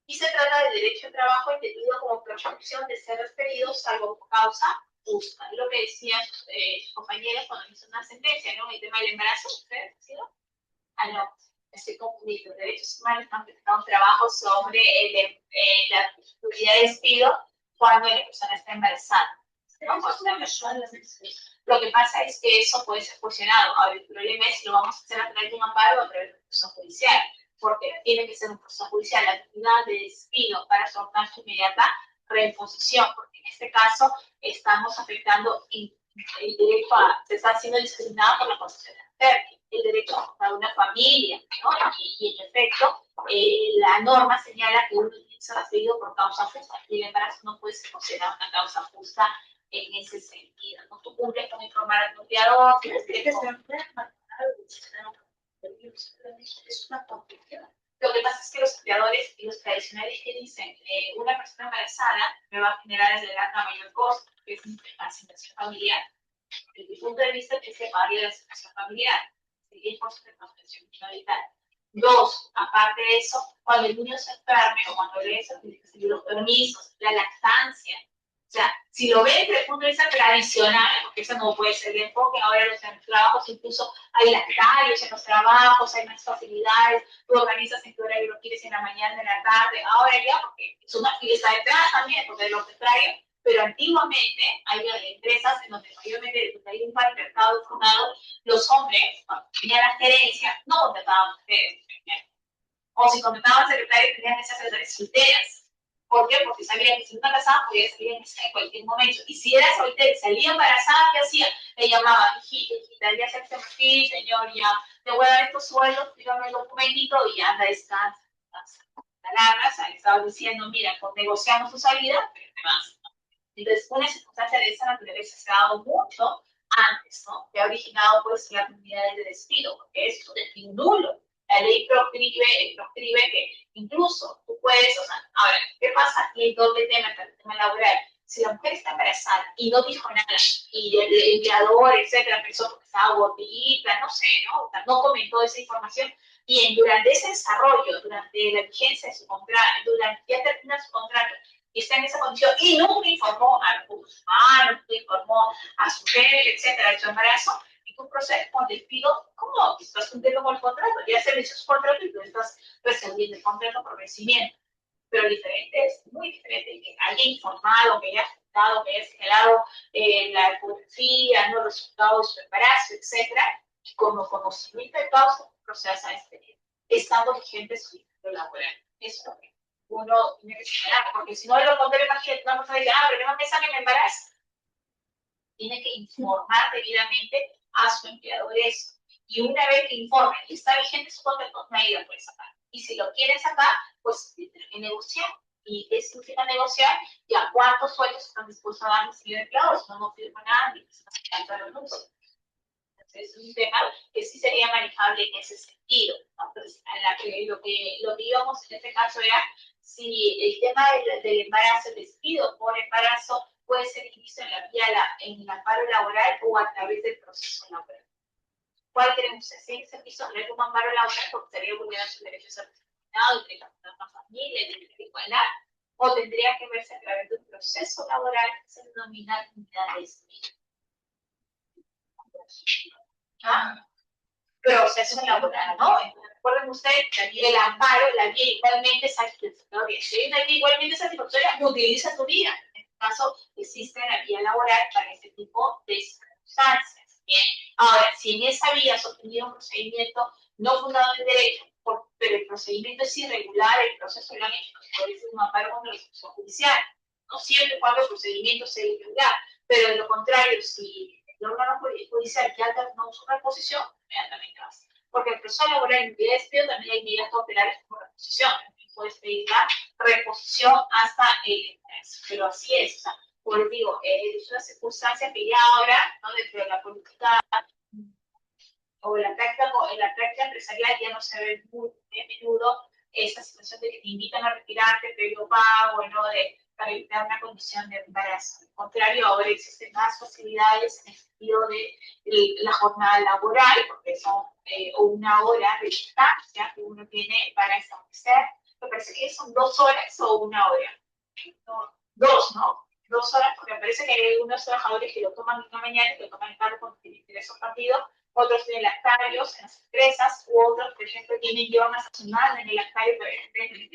Y se trata del derecho al trabajo entendido como presunción de ser despedido salvo causa justa. Es lo que decían sus compañeros cuando hizo una sentencia, ¿no? El tema del embarazo, ¿ustedes han sido? Ah, no, estoy confundido. Derechos humanos han prestado un trabajo sobre la posibilidad de despido cuando la persona está embarazada. Lo que pasa es que eso puede ser fusionado. Ahora, el problema es si lo vamos a hacer a través de un amparo o a través de un proceso judicial, porque tiene que ser un proceso judicial. La actividad de despido para su alcance inmediata reimposición, porque en este caso estamos afectando el derecho se está haciendo discriminado por la Constitución el derecho a una familia, ¿no? Y en efecto, la norma señala que uno tiene que ser despedido por causa justa, y el embarazo no puede ser considerado una causa justa en ese sentido. No tú cumples con informar al empleador, tienes que es una complicación. Lo que pasa es que los empleadores y los tradicionales que dicen una persona embarazada me va a generar el mayor costo, que es una asignación familiar. Desde mi punto de vista, que se pagaría la asignación familiar, el 10% de protección vital. Dos, aparte de eso, cuando el niño se enferme o cuando le eso, tiene que seguir los permisos, la lactancia. O sea, si lo ven desde el punto de vista tradicional, porque eso no puede ser el enfoque, ahora en los trabajos incluso hay lactarios en los trabajos, hay más facilidades, tú organizas en qué horario lo quieres en la mañana, en la tarde, ahora ya, porque es una fiesta de entrada también, porque de lo contrario, pero antiguamente hay empresas en donde mayormente hay un mercado formado, los hombres, cuando tenían la gerencia, no contrataban mujeres. O si contrataban secretarias, tenían esas secretarias solteras. ¿Por qué? Porque sabían que si no casaba podía salir en cualquier momento. Y si era soltera y salía embarazada, ¿qué hacía? Le llamaba, hijita, ya se hace aquí, señor, ya te voy a dar estos sueldos, dígame el documentito y anda, descansa. Palabras, estaba diciendo, mira, pues negociamos tu salida, pero te vas. Entonces, una circunstancia de esa naturaleza se ha dado mucho antes, ¿no? Que ha originado, pues, las comunidades de despido, porque es un nulo. La ley proscribe que incluso tú puedes, o sea, ahora, ¿qué pasa? Y el doble tema, el tema laboral. Si la mujer está embarazada y no dijo nada, y el empleador, etcétera, pensó que estaba gordita, no sé, ¿no? O sea, no comentó esa información, y durante ese desarrollo, durante la vigencia de su contrato, durante ya termina su contrato, y está en esa condición, y nunca informó a los humanos, nunca informó a su jefe, etcétera, de su embarazo, y tú procedes con despido, ¿cómo? Estás cumpliendo con el contrato, ya se venció su contrato y tú estás recibiendo el contrato por vencimiento. Pero diferente es, muy diferente, que haya informado, que haya afectado, que haya señalado la ecografía, ¿no? Los resultados de su embarazo, etcétera, y como conocimiento de causa, procedas a despedir, estando vigente su vínculo laboral. Eso es lo que uno tiene que señalar, porque si no, de lo contrario, imagínate, una persona dice, pero no me saque, me embarazo. Tiene que informar debidamente a su empleador eso. Y una vez que informe y está vigente su contrato, nadie lo puede sacar. Y si lo quieren sacar, pues tienen que negociar. ¿Y qué significa negociar? Ya cuántos sueldos están dispuestos a dar los empleados. No firma nada ni se tanta renuncia. Entonces, es un tema que sí sería manejable en ese sentido. Entonces, lo que íbamos en este caso era si el tema del embarazo, el despido por embarazo, puede ser inicio en la vía en el amparo laboral o a través del proceso laboral. ¿Cuál queremos hacer? ¿Ese piso de como amparo laboral porque estaría vulnerando sus derechos a determinado, el derecho a una familia, el derecho a la igualdad? ¿O tendría que verse a través de un proceso laboral que se denomina unidad de despido? ¿Ah? Proceso laboral, ¿no? Entonces, recuerden ustedes que el amparo, la vía igualmente satisfactoria. Si hay una vía igualmente satisfactoria, utiliza tu vía. En este caso, existe la vía laboral para este tipo de circunstancias. Bien. Ahora, si en esa vía se ha obtenido un procedimiento no fundado en derecho, pero el procedimiento es irregular, el proceso lo han hecho, puede ser un amparo contra la ejecución judicial. No siempre cuando el procedimiento sea irregular, pero de lo contrario, si el órgano judicial que ha tomado su reposición, inmediatamente vas. Porque el proceso laboral en vía de despido también hay medidas cautelares como reposición. También puedes pedir la reposición hasta el ingreso. Pero así es, o sea, como digo, es una circunstancia que ya ahora, ¿no? Dentro de la política o en la práctica empresarial ya no se ve muy a menudo esa situación de que te invitan a retirarte, previo pago, ¿no? Para evitar una condición de embarazo. Al contrario, ahora existen más facilidades en el sentido de la jornada laboral, porque son una hora de distancia que uno tiene para establecer. Me parece que son 2 horas o una hora. No, 2, ¿no? 2 horas, porque me parece que hay algunos trabajadores que lo toman en la mañana y lo toman en tarde cuando tienen ingreso partido, otros tienen lactarios en las empresas, u otros, por ejemplo, llevan una sazonal en el lactario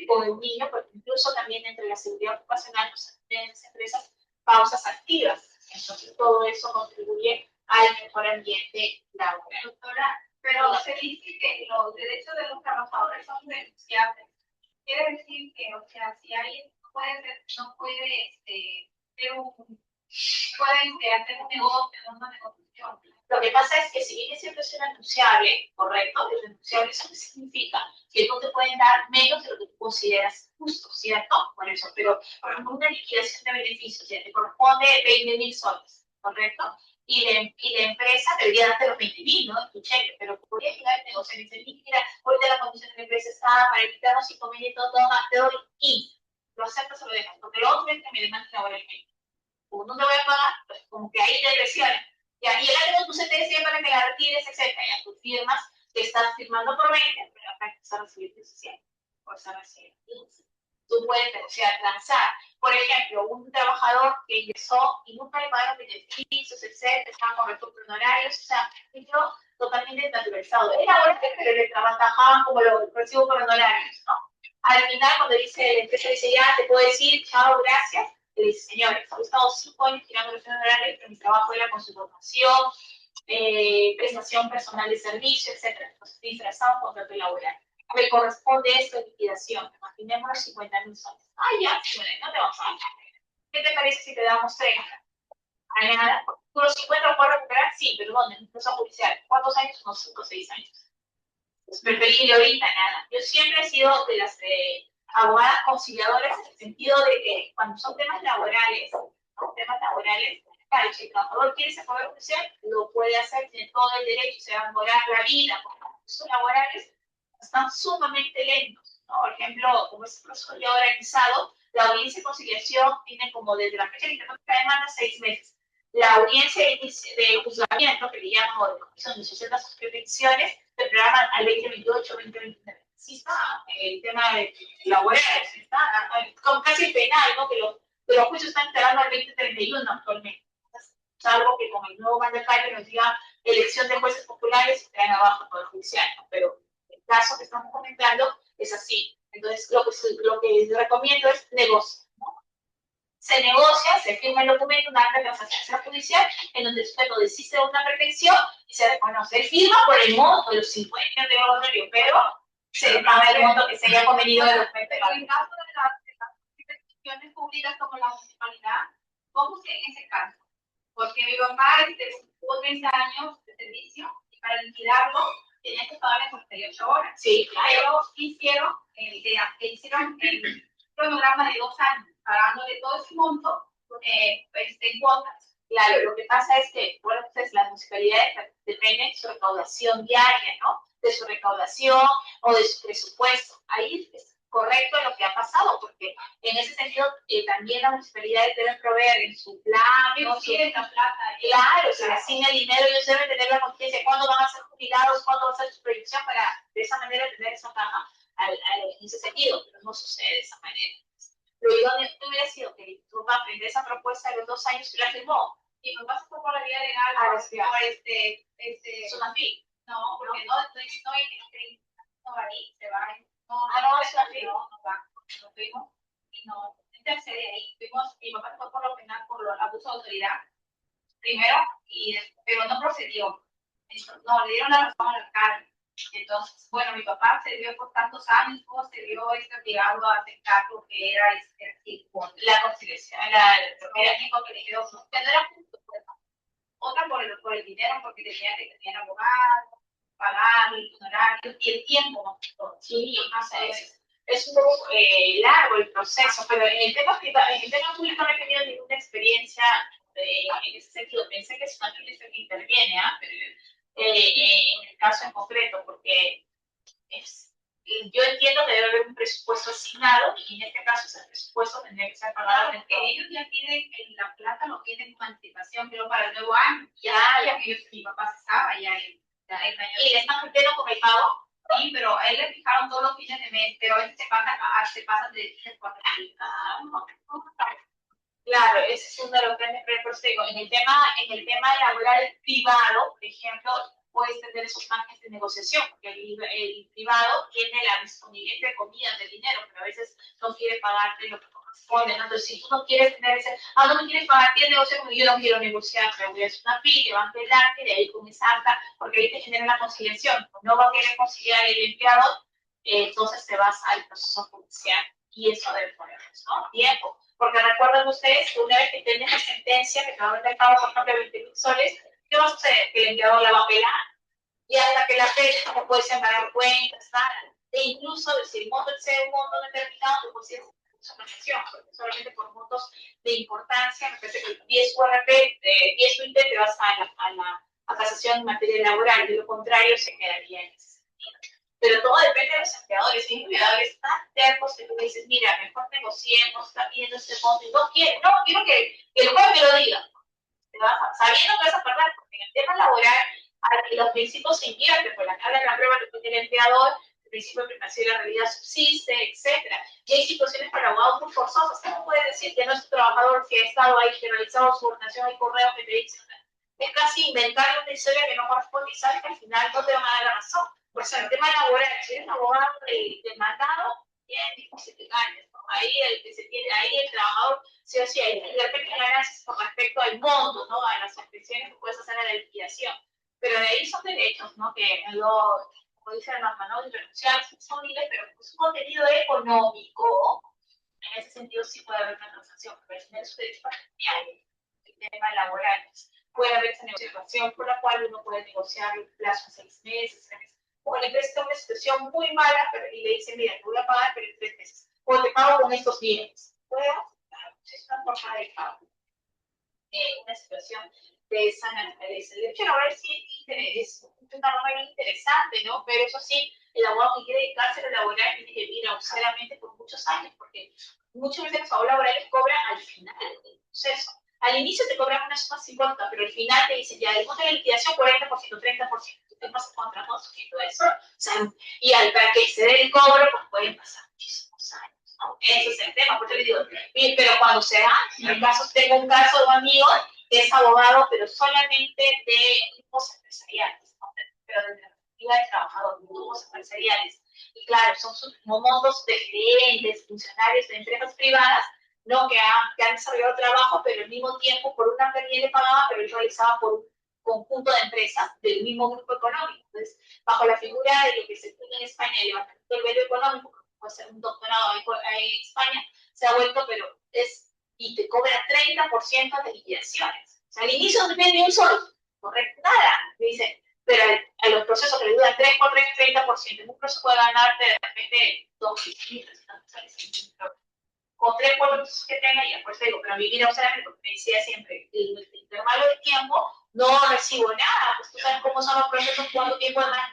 con el niño, porque incluso también entre la seguridad ocupacional pues, tienen las empresas pausas activas. Entonces, todo eso contribuye al mejor ambiente laboral. Doctora, pero se dice que los derechos de los trabajadores son renunciables. Quiere decir que, o sea, si alguien no puede hacer un negocio, una negociación. Lo que pasa es que si bien es cierto es irrenunciable, correcto, irrenunciable, eso significa que no te pueden dar menos de lo que tú consideras justo, ¿cierto? Por eso, pero por ejemplo, una liquidación de beneficios, ya te corresponde 20.000 soles, ¿correcto? Y la empresa debería darte los 20.000, ¿no? Tu cheque, pero podría llegar el negocio y decir, mira, ahorita la condición de la empresa está para evitarnos 5.000 y todo, te doy 15. Lo aceptas o lo dejas, porque lo otro es que me demandas laboralmente. Como no te voy a pagar, pues como que ahí te presionan. Y ahí ya tengo tu CTC para que la retires, etcétera. Ya tú firmas, que estás firmando por 20, pero acá estás a recibir 17, o estás a recibir 15. Tú puedes negociar, transar. Por ejemplo, un trabajador que ingresó y nunca le pagaron beneficios, etcétera, estaban con recursos honorarios, o sea, yo totalmente naturalizado. Era bueno, pero le trabajaban como los recibos por honorarios, ¿no? Al final, cuando dice la empresa, dice, ya, te puedo decir, chao, gracias, le dice, señores, he estado 5 años tirando los honorarios, pero mi trabajo era con su formación, prestación personal de servicio, etcétera. Entonces, disfrazado contrato laboral. me corresponde esto de liquidación, imaginemos los 50.000 soles. Ah, ya, bueno, no te vamos a dar. ¿Qué te parece si te damos 30? A nada. ¿Tú los 50 los puedes recuperar? Sí, pero ¿dónde? En proceso judicial. ¿Cuántos años? Unos 5 o 6 años. Es preferible ahorita, nada. Yo siempre he sido de las abogadas conciliadoras en el sentido de que cuando son temas laborales, ¿no? Temas laborales, claro, si el trabajador quiere ese poder judicial, lo puede hacer, tiene todo el derecho, se va a demorar la vida, porque los procesos laborales están sumamente lentos, ¿no? Por ejemplo, como es un proceso ya organizado, la audiencia de conciliación tiene como desde la fecha de internet de demanda 6 meses. La audiencia de juzgamiento, que le llaman, o de comisión de sucedas peticiones, se programan al 2028, 2029. Sí está el tema de laboral, está como casi penal, ¿no? Que los juicios están entrando al 2031 actualmente. Salvo que con el nuevo mandatario nos diga elección de jueces populares y traen abajo todo el judicial, ¿no? Pero el caso que estamos comentando es así. Entonces, lo que recomiendo es negocio, ¿no? Se negocia, se firma el documento, una acta de transacción judicial, en donde usted lo desiste de una pretensión y se reconoce. Él firma por el monto de los 50 de honorario, pero se le paga el monto que se haya convenido de los 20. Pero en caso de las instituciones públicas como la municipalidad, ¿cómo se en ese caso? Porque mi papá tuvo 30 años de servicio y para liquidarlo tenía que pagar en 48 horas. Sí, claro. Pero hicieron el cronograma de 2 años, pagándole todo ese monto en cuotas. Claro, lo que pasa es que, bueno, pues las municipalidades dependen de su recaudación diaria, ¿no? De su recaudación o de su presupuesto. Ahí es correcto lo que ha pasado, porque en ese sentido también las municipalidades deben proveer en su plan, ¿no? Claro, se les asigna el dinero, ellos deben tener la conciencia de cuándo van a ser jubilados, cuándo va a ser su proyección, para de esa manera tener esa caja en ese sentido, pero no sucede de esa manera. Lo idóneo hubiera sido que tu papá aprende esa propuesta de los 2 años y la firmó. Y mi papá se fue por la vía legal por Sonafi. No, porque no va ahí, se va. No, es Sonafi. No va. Nos fuimos y no intercede ahí. Mi papá se fue por lo penal por abuso de autoridad, primero, pero no procedió. No, le dieron la razón al alcalde. Entonces, bueno, mi papá se vio por tantos años, se vio obligado a aceptar lo que era la conciliación, era único que le quedó, que no era justo, pues. Otra por el dinero, porque tenían abogado, pagar, el honorario y el tiempo, ¿no? Sí, es un poco largo el proceso, pero en el tema público no he tenido ninguna experiencia en ese sentido. Pensé que es una crítica que interviene, en el caso en concreto, porque yo entiendo que debe haber un presupuesto asignado y en este caso ese presupuesto tendría que ser pagado. Porque ellos ya tienen la plata, lo tienen con anticipación, pero para el nuevo año. Ya mi papá estaba ya y le están cumpliendo con el pago. Sí, pero a él le fijaron todos los fines de mes, pero a veces se pasan de 4 años. Claro, ese es uno de los grandes problemas. En el tema laboral privado, por ejemplo, puedes tener esos margen de negociación, porque el privado tiene la disponibilidad, entre comillas, de dinero, pero a veces no quiere pagarte lo que corresponde, ¿no? Entonces, si tú no quieres tener no me quieres pagar, tienes negocio, yo no quiero negociar, pero voy a hacer una FI, te van a pelarte, de ahí con esa acta, porque ahí te genera una conciliación. No va a querer conciliar el empleador, entonces te vas al proceso judicial, y eso debe ponernos, ¿no? Tiempo. Porque recuerden ustedes que una vez que tienes la sentencia, que te va a meter pago, por ejemplo, de 20.000 soles, ¿qué va a suceder? Que el empleador la va a pelar. Y hasta que la pele, no puedes pagar cuentas, nada. E incluso, si el monto excede un monto determinado, tú puedes ir a esa prestación, porque solamente por montos de importancia, me parece que el 10 URP, 10 UIT, te vas a la casación en materia laboral, de lo contrario se quedaría en ese sentido. Pero todo depende de los empleadores. Hay empleadores tan tercos que tú dices, mira, mejor negociemos, está pidiendo este monto y no quiero que el juez me lo diga. Sabiendo que vas a perder, porque en el tema laboral los principios se invierten, pues la carga de la prueba que tiene el empleador, el principio de primacia de la realidad subsiste, etc. Y hay situaciones para abogados muy forzosas. ¿Cómo puedes decir que no es tu trabajador si ha estado ahí, que ha realizado su ordenación, hay correos que te dicen? Es casi inventar una historia que no corresponde y sabes que al final no te van a dar la razón. Por eso, el tema laboral, si eres un abogado demandado, bien difícil que ganes, ¿no? Ahí el trabajador, sí o sí, hay de repente ganancias con respecto al monto, ¿no? A las expresiones que puedes hacer en la liquidación. Pero de ahí son derechos, ¿no? Que como dice la norma, ¿no? Diferencial, son miles, pero pues, un contenido económico, en ese sentido sí puede haber una transacción, pero es un derecho patrimonial, el tema laboral. Puede haber esa negociación por la cual uno puede negociar el plazo en 6 meses, 3 meses. O le presta una situación muy mala pero, y le dice, mira, te voy a pagar pero en 3 meses. O te pago con estos bienes. Puede aceptar, es una forma de pago. Una situación de esa naturaleza. El derecho laboral sí es una norma bien interesante, ¿no? Pero eso sí, el abogado que quiere dedicarse a la laboral tiene que vivir austeramente por muchos años, porque muchas veces los abogados laborales cobran al final del proceso. Al inicio te cobran una suma 50, pero al final te dicen ya, después de la liquidación 40%, 30%. Tú firmas el contrato sujeto a eso. O sea, y para que se dé el cobro, pues pueden pasar muchísimos años. ¿No? Ese es el tema, porque les digo, pero cuando se da, en el caso, tengo un caso de un amigo que es abogado, pero solamente de grupos empresariales, ¿no? Pero de la perspectiva de trabajadores, grupos empresariales. Y claro, son montos de gerentes, funcionarios de empresas privadas, ¿no? que han desarrollado trabajo, pero al mismo tiempo por una planilla le pagaba, pero él realizaba por un conjunto de empresas del mismo grupo económico. Entonces, bajo la figura de lo que se tiene en España, el levantamiento del velo económico, puede ser un doctorado en España, se ha vuelto, pero es, y te cobra 30% de liquidaciones. O sea, al inicio no tiene ni un sol, correcto, nada, me dicen, pero a los procesos que le duran 3 por 3, 30%, en un proceso puede ganarte de repente 2.000, con 3 por procesos que tenga, y después te digo, pero vivir austeramente, porque me decía siempre, el intervalo de tiempo, no recibo nada, pues tú sabes cómo son los procesos, cuánto tiempo de más,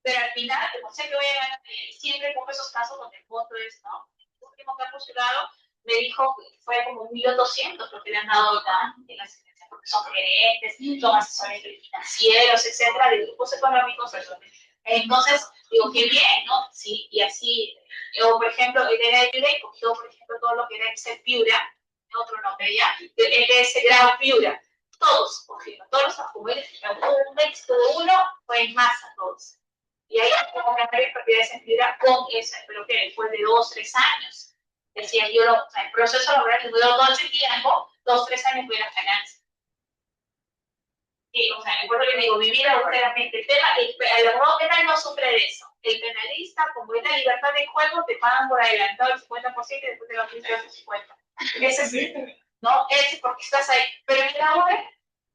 pero al final, como sé que voy a ganar, siempre pongo esos casos donde el voto es, ¿no? El último que ha postulado me dijo que fue como 1.200.000, porque le han dado en la asistencia, porque son gerentes, son asesores financieros, etcétera, de grupos económicos. Entonces, digo, qué bien, ¿no? Sí, y así, o por ejemplo, el era de Piura y cogió, por ejemplo, todo lo que era Excel Piura, otro nombre ya, el ese grado Piura, todos cogieron, todos los acumulados, un éxito de uno, fue en masa todos. Y ahí como una propiedades en fibra con esa, pero que después de 2, 3 años. Decía yo, o sea, el proceso laboral que duró todo ese tiempo, 2, 3 años fue la ganancia. Sí, o sea, por eso le digo, vivir austeramente. El abogado penal no sufre de eso. El penalista, como es la libertad de juego, te pagan por adelantado el 50% y después te van a quitar el 50%. Ese sí, ¿no? Ese porque estás ahí. Pero en el laboral,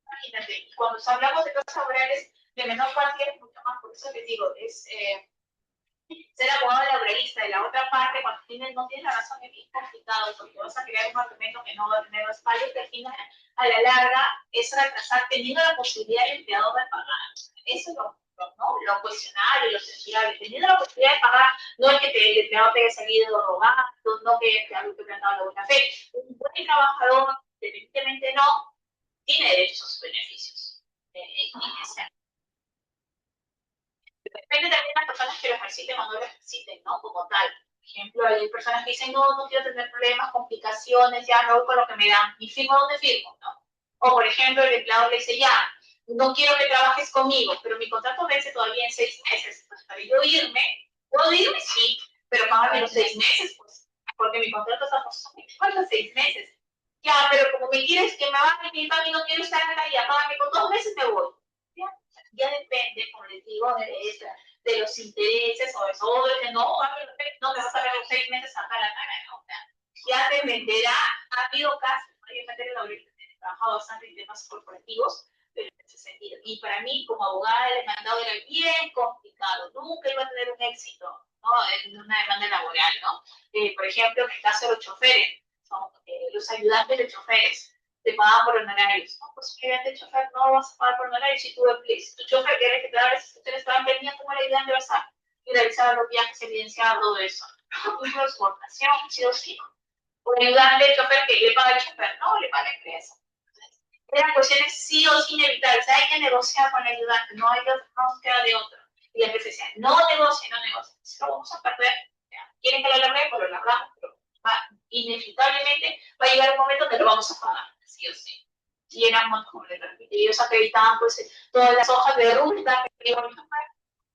imagínate, cuando hablamos de cosas laborales de menor cuantía es mucho más, por eso les digo, es ser abogado laboralista. De la otra parte, cuando no tienes la razón, es bien complicado, porque vas a crear un argumento que no va a tener respaldo, y que al final, a la larga, es retrasar, teniendo la posibilidad del empleador de pagar. Eso es lo cuestionable, lo sensible. Teniendo la posibilidad de pagar, no es que el empleador te haya salido robando, no que te haya dado la buena fe. Un buen trabajador, evidentemente no, tiene derecho a sus beneficios. Depende también de las personas que lo ejerciten o no lo ejerciten, ¿no? Como tal. Por ejemplo, hay personas que dicen, no, no quiero tener problemas, complicaciones, ya no voy con lo que me dan. ¿Y firmo dónde firmo? ¿No? O, por ejemplo, el empleador le dice, ya, no quiero que trabajes conmigo, pero mi contrato vence todavía en 6 meses. Pues para yo irme, puedo irme, sí, pero págame los 6 meses, pues, porque mi contrato está por los 6 meses. Ya, pero como me quieres que me baje mi pago y no quiero estar en la vida, págame con 2 meses, me voy. Ya depende, como les digo, de los intereses o eso, o de que no me vas a ver los 6 meses hasta la cara, ¿no? O sea, ya dependerá, ha habido casos, ¿no? Yo he trabajado bastante en temas corporativos, pero en ese sentido. Y para mí, como abogada del demandado, era bien complicado, nunca iba a tener un éxito, ¿no? En una demanda laboral, ¿no? Por ejemplo, en el caso de los choferes, son, los ayudantes de choferes te pagan por honorarios. No, pues ayudante de chofer no vas a pagar por honorarios si tu chofer quiere que te haga las estaban vendiendo como el ayudante vas a y realizar los viajes, evidenciar todo eso. Incluso exportación, sí o sí. O el ayudante de chofer que le paga el chofer, no, le paga la empresa. Eran cuestiones sí o sí inevitables. Hay que negociar con el ayudante, no nos queda de otro. Y la empresa decía, no negocie, no negocie. Si lo vamos a perder, quieren que lo alargue, pues lo alargamos, pero inevitablemente va a llegar un momento que lo vamos a pagar, sí o sí. Y éramos, como les repito, ellos acreditaban pues todas las hojas de ruta que iban a tomar,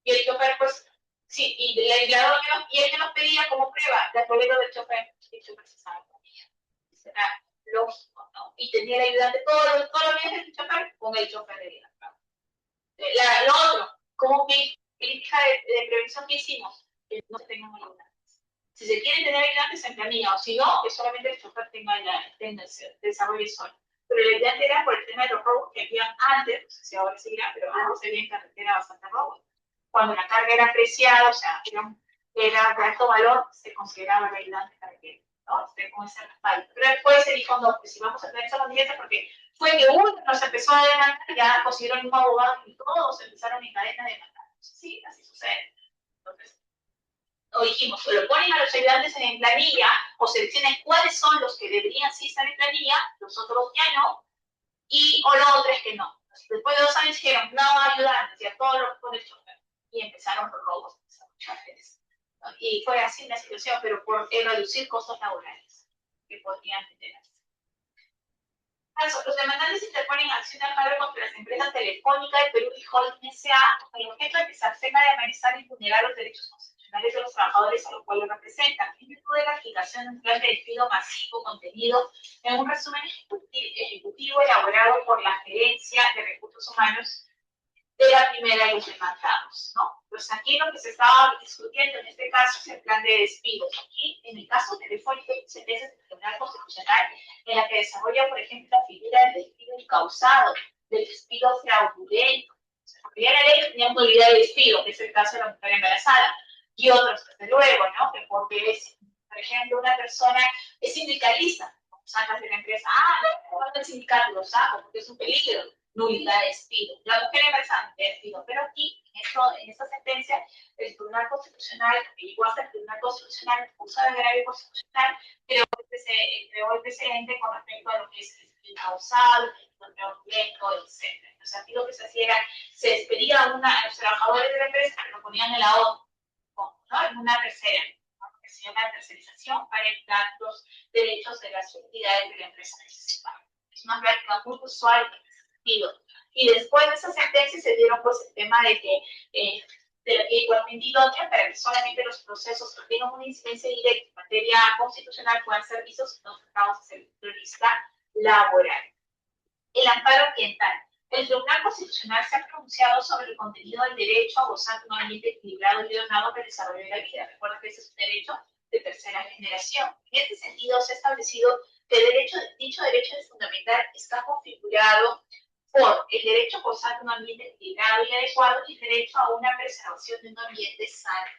y el chofer pues, sí, y el aislador y él que nos pedía como prueba la boleta del chofer, y el chofer se sabe con ella. Será lógico, ¿no? Y tenía el ayudante todos los días del chofer con el chofer de vida. Lo otro, como que política de prevención que hicimos, que no se tengan ayudantes. Si se quiere tener ayudantes en planilla, o si no, que solamente el chofer tenga el desarrollo solo. Pero la idea era por el tema de los robos que había antes, no sé si ahora seguirá, pero antes había en carretera bastante robos. Cuando la carga era apreciada, o sea, era de alto valor, se consideraba el ayudante carretera, ¿no? Con ese respaldo. Pero después se dijo, no, pues si vamos a tener esa contingencia, porque fue que uno nos empezó a demandar, ya consiguieron un abogado y todos empezaron en cadena de demandar. Sí, así sucede. Entonces, o dijimos, o lo ponen a los ayudantes en planilla, o seleccionan cuáles son los que deberían sí estar en planilla, los otros ya no, o lo otro es que no. Después de 2 años dijeron, no ayudantes, ya todos los pone el chofer. Y empezaron los robos, muchas veces. ¿No? Y fue así la situación, pero por reducir costos laborales que podrían tenerse. Los demandantes interponen acción de amparo contra las empresas Telefónica de Perú y Holding S.A. con el objeto de que se abstenga de amenazar y vulnerar los derechos constitucionales de los trabajadores a los cuales representan, en virtud de la aplicación de un plan de despido masivo contenido en un resumen ejecutivo elaborado por la Gerencia de Recursos Humanos de la primera de los demandados, ¿no? Pues aquí lo que se estaba discutiendo en este caso es el plan de despidos. Aquí, en el caso telefónico, hay sentencias del Tribunal Constitucional en la que desarrolla, por ejemplo, la figura del despido incausado, del despido fraudulento. O sea, porque ya la ley tenía modalidad de despido, que es el caso de la mujer embarazada, y otros, desde luego, ¿no? Que porque es, por ejemplo, una persona es sindicalista, sacas de la empresa, no el sindicato lo saco porque es un peligro, nulidad de despido. La mujer embarazada, despido. Pero aquí, en esta sentencia, el Tribunal Constitucional, igual hasta el Tribunal Constitucional, el curso de agravio constitucional, creó el precedente con respecto a lo que es el causal, el fraudulento, etc. Entonces, aquí lo que se hacía era, se despedía a los trabajadores de la empresa, lo ponían en la otra, ¿no? En una tercera, ¿no? Que se llama tercerización para evitar los derechos de las entidades de la empresa necesitada. Es una práctica muy usual en ese sentido. Y después de esa sentencia se dieron pues el tema de que de la ley 422, para que solamente los procesos que tengan una incidencia directa en materia constitucional puedan ser vistos en los tratados de servicio laboral. El amparo ambiental. El Tribunal Constitucional se ha pronunciado sobre el contenido del derecho a gozar de un ambiente equilibrado y ordenado para el desarrollo de la vida. Recuerda que ese es un derecho de tercera generación. En este sentido, se ha establecido que dicho derecho fundamental está configurado por el derecho a gozar de un ambiente equilibrado y adecuado y el derecho a una preservación de un ambiente sano.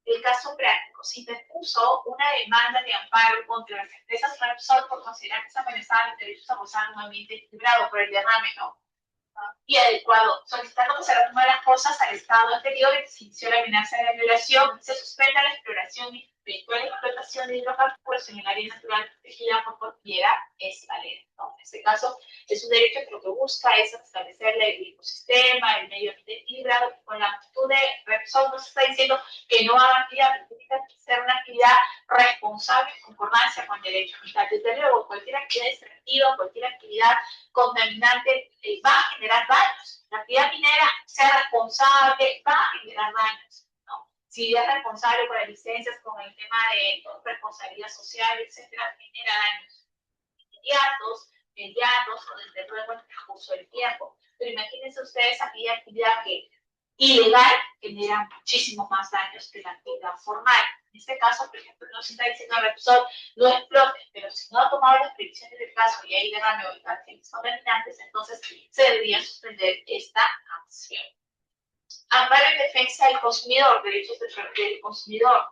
El caso práctico, se interpuso una demanda de amparo contra las empresas Repsol por considerar que se amenazaban los derechos a gozar de un ambiente equilibrado por el derrame, ¿no? Y adecuado, solicitando que se retomen las cosas al estado anterior en que se inició la amenaza de la violación, se suspenda la exploración y eventual explotación de hidrocarburos en el área natural protegida por cualquiera escalera, ¿no? En este caso, es un derecho que lo que busca es establecer el ecosistema, el medio ambiente equilibrado, con la actitud de Repsol nos está diciendo que no haga actividad, tiene que ser una actividad responsable en concordancia con el derecho ambiental. Desde luego, cualquier actividad extractiva, cualquier actividad contaminante va a generar daños. La actividad minera, sea responsable, va a generar daños, ¿no? Si es responsable con las licencias, con el tema de responsabilidad social, etcétera, genera daños inmediatos o desde luego en el transcurso del tiempo. Pero imagínense ustedes aquella actividad que ilegal genera muchísimos más daños que la actividad formal. En este caso, por ejemplo, no se está diciendo a Repsol no explote, pero si no ha tomado las previsiones del caso y hay derrame o acciones contaminantes, entonces se debería suspender esta acción. Amparo en defensa del consumidor, derechos del consumidor.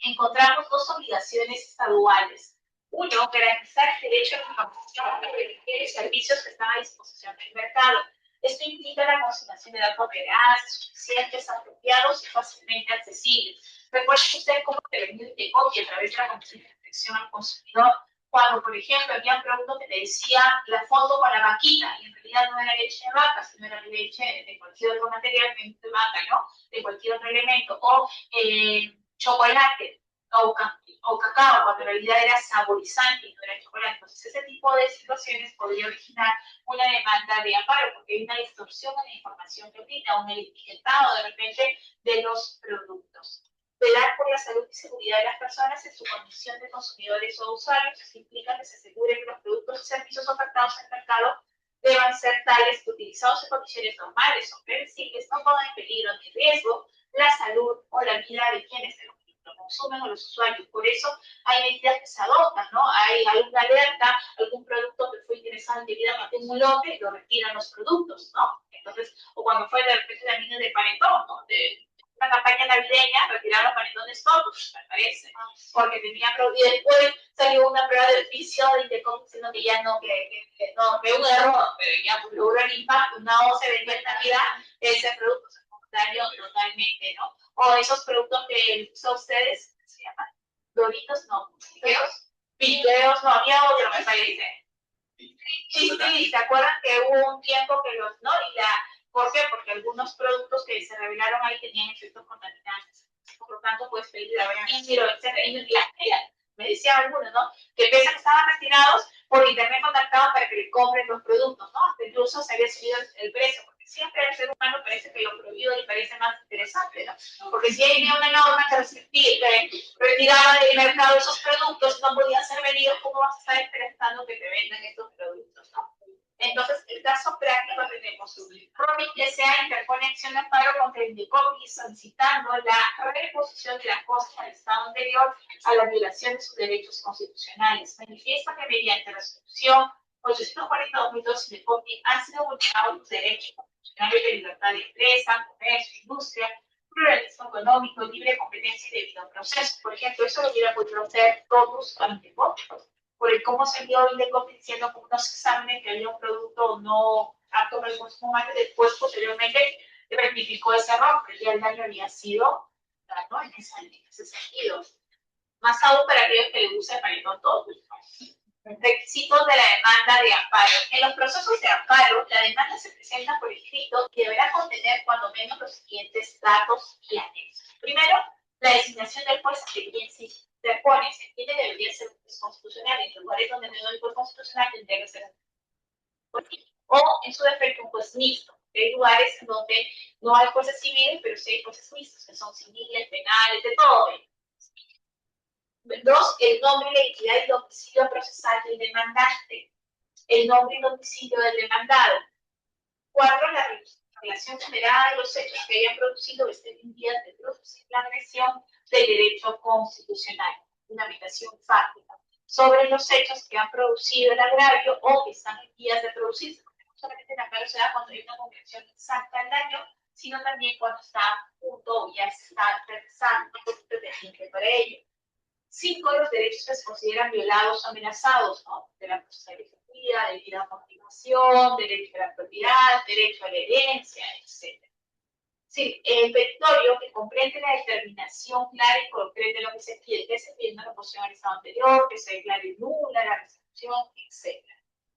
Encontramos dos obligaciones estaduales. Uno, garantizar el derecho a la información de servicios que están a disposición del mercado. Esto implica la consignación de datos reales, suficientes, apropiados y fácilmente accesibles. Recuerden ustedes cómo intervenió el TECOPI a través de la Comisión de Protección al Consumidor, cuando, por ejemplo, había un producto que le decía la foto con la vaquita, y en realidad no era leche de vaca, sino era leche de cualquier otro material de vaca, ¿no? De cualquier otro elemento. O chocolate o cacao, cuando en realidad era saborizante y no era chocolate. Entonces, ese tipo de situaciones podría originar una demanda de amparo, porque hay una distorsión en la información que brinda, un etiquetado de repente de los productos. Velar por la salud y seguridad de las personas en su condición de consumidores o usuarios, eso implica que se asegure que los productos y servicios ofertados en el mercado deban ser tales que utilizados en condiciones normales o previsibles no pongan en peligro ni riesgo la salud o la vida de quienes lo consumen o los usuarios. Por eso hay medidas que se adoptan, ¿no? Hay alguna alerta, algún producto que fue interesado indebidamente en un lote y lo retiran los productos, ¿no? Entonces, o cuando fue de repente también de panetón, ¿no? De una campaña navideña, retiraron los panetones todos, me parece, porque tenían, y después salió una prueba de oficio de Indecom diciendo que ya no, que no, que un error, pero ya pues, logró el impacto, una O se vendió en Navidad, ese producto se dañó totalmente, ¿no? O esos productos que son ustedes, ¿qué se llaman? Doritos, no, videos, no, había otro, me parece. Sí, ¿se acuerdan que hubo un tiempo que los, no? ¿Por qué? Porque algunos productos que se revelaron ahí tenían efectos contaminantes. Por lo tanto, puedes pedir a Benítiro, etc. Me decían algunos, ¿no? Que pese a que estaban retirados, por internet contactaban para que le compren los productos, ¿no? Hasta incluso se había subido el precio, porque siempre al ser humano parece que lo prohibido le parece más interesante, ¿no? Porque si hay una norma que retiraba del mercado esos productos, no podían ser vendidos, ¿cómo vas a estar interesando que te vendan estos productos, ¿no? Entonces, el caso práctico tenemos Robin S.A. interpone acción de amparo contra el Indecopy solicitando la reposición de la cosa al Estado anterior a la violación de sus derechos constitucionales. Manifiesta que mediante la resolución 840-2002 Indecopy han sido vulnerados los derechos constitucionales de libertad de empresa, comercio, industria, pluralismo económico, libre competencia y debido proceso. Por ejemplo, eso lo hubiera podido hacer todos con Indecopy, por el cómo se dio Indecopy diciendo con unos exámenes que había un producto no apto para el consumo humano, después posteriormente rectificó ese error, pero ya el daño había sido, ¿no? en ese sentido. Más aún para aquellos que les gusta el panetón todo. Requisitos de la demanda de amparo. En los procesos de amparo, la demanda se presenta por escrito y deberá contener cuando menos los siguientes datos y anexos. Primero, la designación del juez de quien se interpone se entiende que debería ser un juez constitucional. En lugares donde no hay juez constitucional tendría que ser un juez. O, en su defecto, un juez mixto. Hay lugares donde no hay jueces civiles, pero sí hay jueces mixtos, que son civiles, penales, de todo. Dos, el nombre, la identidad y domicilio procesal del demandante. El nombre y domicilio del demandado. Cuatro, la relación generada de los hechos que hayan producido este vías de producir la agresión del derecho constitucional. Una habitación fáctica sobre los hechos que han producido el agravio o que están en vías de producirse. Porque no solamente el agravio se da cuando hay una concreción exacta del daño, sino también cuando está a punto o ya está realizando pretendiente para ello. 5, los derechos que se consideran violados o amenazados, ¿no? De la vida, de vida a continuación, derecho a la propiedad, derecho a la herencia, etc. Sí, el petitorio que comprende la determinación clara y concreta de lo que se pide, que se pide una reposición al estado anterior, que se declare nula la resolución, etc.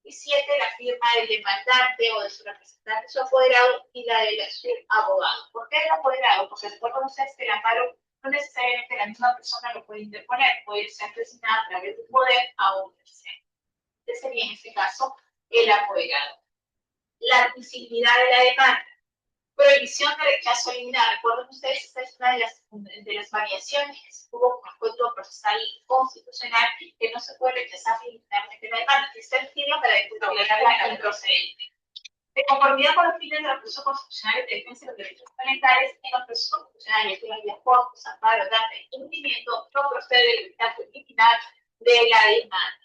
Y 7, la firma del demandante o de su representante, su apoderado, y la de su abogado. ¿Por qué el apoderado? Porque recuerden ustedes que el amparo no necesariamente la misma persona lo puede interponer, puede ser designada a través del poder a un tercero. Este sería en este caso el apoderado. La admisibilidad de la demanda. Prohibición de rechazo liminar. Recuerden ustedes, esta es una de las variaciones que se tuvo con el Código Procesal Constitucional, que no se puede rechazar limitarmente la demanda, que está elegida para declararla improcedente. De conformidad con los fines del proceso constitucional de defensa de los derechos fundamentales, en los procesos constitucionales de la vía corpus, amparo, data y cumplimiento, no procede el dictamen original de la demanda.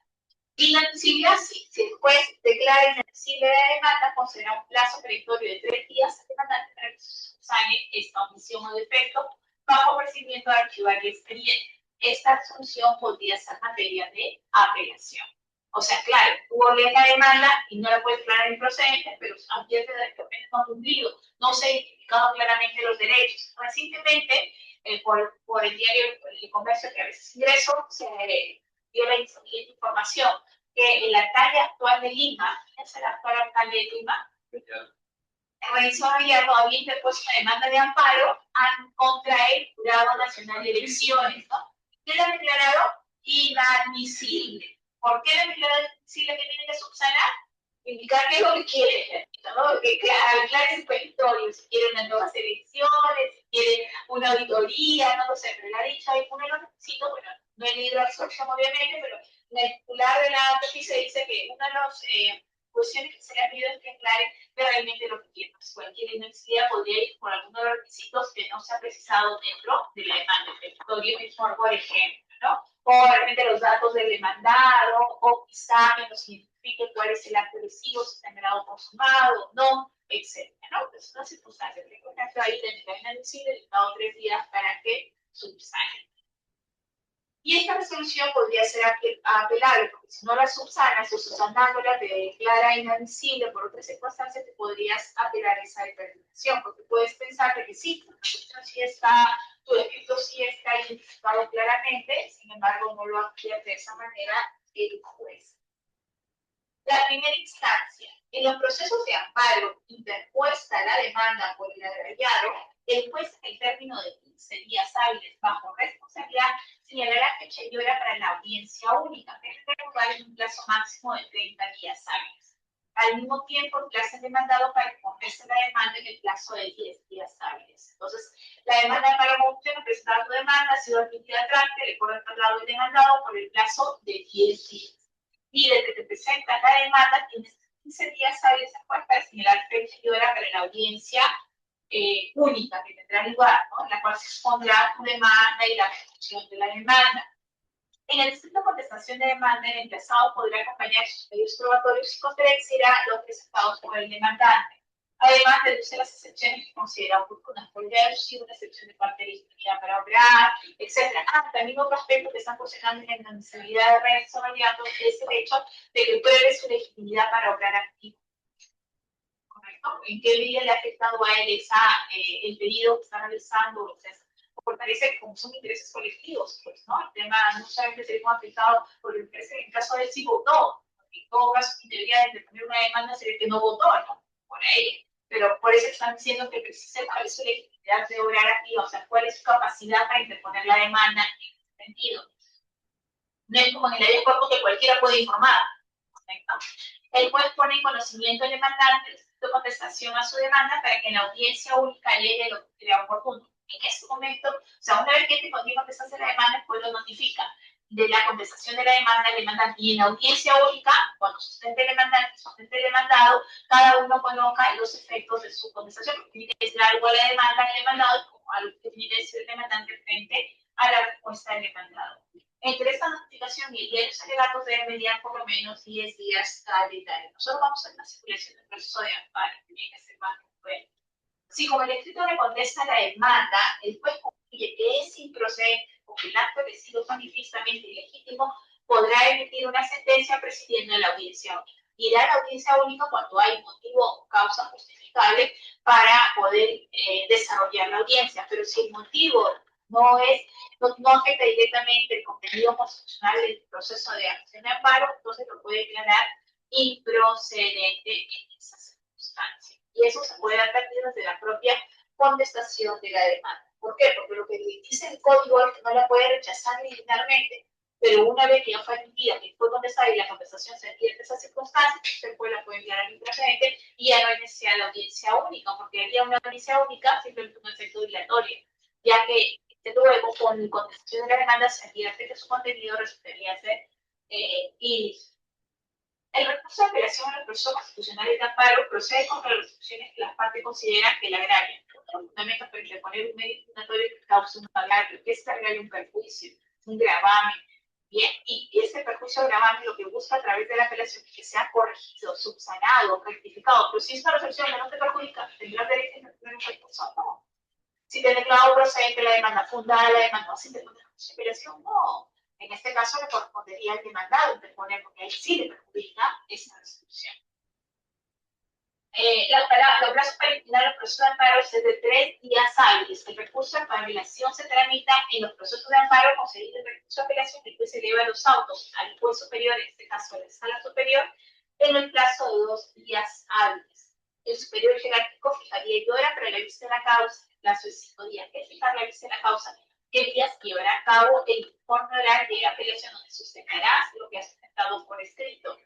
Inadmisibilidad, sí. Si el juez declara inadmisible la demanda, concederá un plazo peritorio de 3 días al demandante para que subsane esta omisión o defecto bajo procedimiento de archivar el expediente. Esta resolución podría ser materia de apelación. O sea, claro, tú lees la demanda y no la puedes declarar improcedente, pero advierte de que apenas no ha cumplido, no se ha identificado claramente los derechos. Recientemente, por el diario El Comercio, que a veces ingreso, se dio la siguiente información, que en la alcalde actual de Lima, ¿quién es el actual alcalde de Lima? Renzo Gallardo había interpuesto una demanda de amparo contra el Jurado Nacional de Elecciones, ¿no? ¿Qué le ha declarado? Inadmisible. ¿Por qué le declarado inadmisible que tiene que subsanar? Indicar qué es lo que quiere, ¿no? Que aclare su territorio, si quiere unas nuevas elecciones, si quiere una auditoría, no lo sé, pero le ha dicho ahí uno de los requisitos, bueno, no he leído la resolución obviamente, pero en el titular de la noticia dice que uno de los cuestión que se le ha pedido es que aclare realmente lo que quiere. Pues cualquier inadmisibilidad podría ir por alguno de los requisitos que no se ha precisado dentro de la demanda efectuatoria, por ejemplo, ¿no? O realmente los datos del demandado, o quizá que nos identifique cuál es el acto lesivo, si está en grado consumado o no, etcétera, ¿no? Pues una circunstancia que encuentra ahí de la inadmisible, le dado 3 días para que subsane. Y esta resolución podría ser apelable, porque si no la subsanas o subsanándola te declara inadmisible por otras circunstancias, te podrías apelar esa determinación, porque puedes pensar de que sí, sí está, tu defecto sí está identificado claramente, sin embargo no lo advierte de esa manera el juez. La primera instancia. En los procesos de amparo interpuesta la demanda por el agraviado, el juez, en el término de 15 días hábiles bajo responsabilidad, señalará fecha y hora para la audiencia única, que debe lugar en un plazo máximo de 30 días hábiles. Al mismo tiempo, el plazo demandado para que conteste la demanda en el plazo de 10 días hábiles. Entonces, la demanda de amparo constitucional no prestada tu demanda ha sido admitida a trámite, le corre al traslado del demandado por el plazo de 10 días. Y desde que presenta la demanda, tienes 15 días hábiles para señalar fecha y hora para la audiencia única que tendrá lugar, ¿no? En la cual se expondrá tu demanda y la ejecución de la demanda. En el escrito de contestación de demanda, el emplazado podrá acompañar sus medios probatorios y contradecirá los presentados por el demandante. Además, deduce las excepciones que considera oportunas. Podría deducir una excepción de parte de disponibilidad para obrar, etc. También otro aspecto que están funcionando en la inadmisibilidad de redes inmediatos es el hecho de que pruebe su legitimidad para obrar activo. ¿Correcto? ¿En qué medida le ha afectado a él el pedido que está realizando? O sea, fortalece que como son intereses colectivos, pues, ¿no? El tema no solamente se ve afectado por el precio, en el caso de él sí votó. En todo caso, debería de poner una demanda sería que no votó, ¿no? Por ella. Pero por eso están diciendo que precisa cuál es su legitimidad de obrar activa, o sea, cuál es su capacidad para interponer la demanda en ese sentido. No es como en el ley de cuerpo que cualquiera puede informar. ¿Correcto? El juez pone en conocimiento al demandante de contestación a su demanda para que en la audiencia única alegue lo que crea oportuno. En ese momento, o sea, una vez que este contigo contestaste la demanda, el juez lo notifica de la contestación de la demanda al demandante. Y en la audiencia única, cuando sustente el demandante, sustente el demandado, cada uno coloca los efectos de su contestación, porque tiene que decir algo a la demanda del demandado, como algo que tiene que decir el demandante frente a la respuesta del demandado. Entre esta notificación y los alegatos deben mediar por lo menos 10 días calendario. Nosotros vamos a hacer una circulación del proceso de amparo, que tiene que ser más bueno. Si como el escrito le contesta la demanda, el juez concluye que es improcedente o que el acto lesivo manifiestamente ilegítimo, podrá emitir una sentencia presidiendo la audiencia única. Irá a la audiencia única cuando hay motivo o causa justificable para poder desarrollar la audiencia, pero si el motivo no afecta directamente el contenido constitucional del proceso de acción de amparo, entonces lo puede declarar improcedente en esa circunstancia. Y eso se puede advertir desde la propia contestación de la demanda. ¿Por qué? Porque lo que dice el código es que no la puede rechazar militarmente, pero una vez que ya fue admitida, que fue contestada y la contestación se advierte esas circunstancias, usted la puede enviar al improcedente y ya no hay necesidad de la audiencia única, porque había una audiencia única simplemente un efecto dilatorio, ya que luego con contestación de la demanda se advierte que su contenido resultaría ser ilícito. El recurso de apelación a los procesos constitucionales de amparo procede contra las resoluciones que las partes consideran que la agravian. Fundamentos para interponer un medio imputatorio que cause un agravio, que es cargarle un perjuicio, un gravamen. Bien, y ese perjuicio o gravamen lo que busca a través de la apelación es que sea corregido, subsanado, rectificado. Pero si es una resolución que no te perjudica, tendrás derecho a tener un recurso. No. Si te declarado procedente la demanda fundada, la demanda sin interponer apelación, no. En este caso le correspondería al demandado interponer, porque ahí sí le perjudica esa resolución. Los plazos para impugnar los procesos de amparo es de 3 días hábiles. El recurso de apelación se tramita en los procesos de amparo concedido el recurso de apelación, que después se eleva los autos al juez superior, en este caso a la sala superior, en el plazo de 2 días hábiles. El superior jerárquico fijaría el hora para la vista de la causa, el plazo de 5 días. ¿Qué es fijar la vista de la causa? ¿Qué días llevará a cabo el informe oral de apelación donde sustentará lo que ha sustentado por escrito,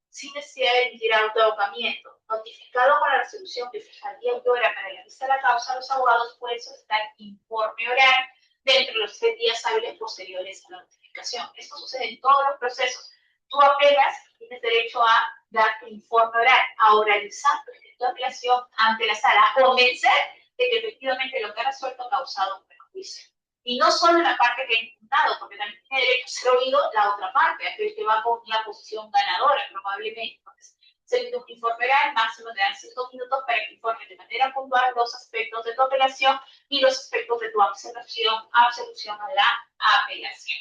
sin necesidad de emitir autoabocamiento? Notificado con la resolución que fijaría el hora para la vista de la causa, los abogados pueden solicitar informe oral dentro de los 3 días hábiles posteriores a la notificación. Esto sucede en todos los procesos. Tú apelas, tienes derecho a dar tu informe oral, a oralizar tu apelación ante la sala, a convencer de que efectivamente lo que ha resuelto ha causado un perjuicio. Y no solo la parte que ha impugnado, porque también tiene derecho a ser oído la otra parte, aquel que va con una posición ganadora, probablemente. Entonces, se emite un informe oral, máximo te dan 5 minutos para que informes de manera puntual los aspectos de tu apelación y los aspectos de tu absolución a la apelación.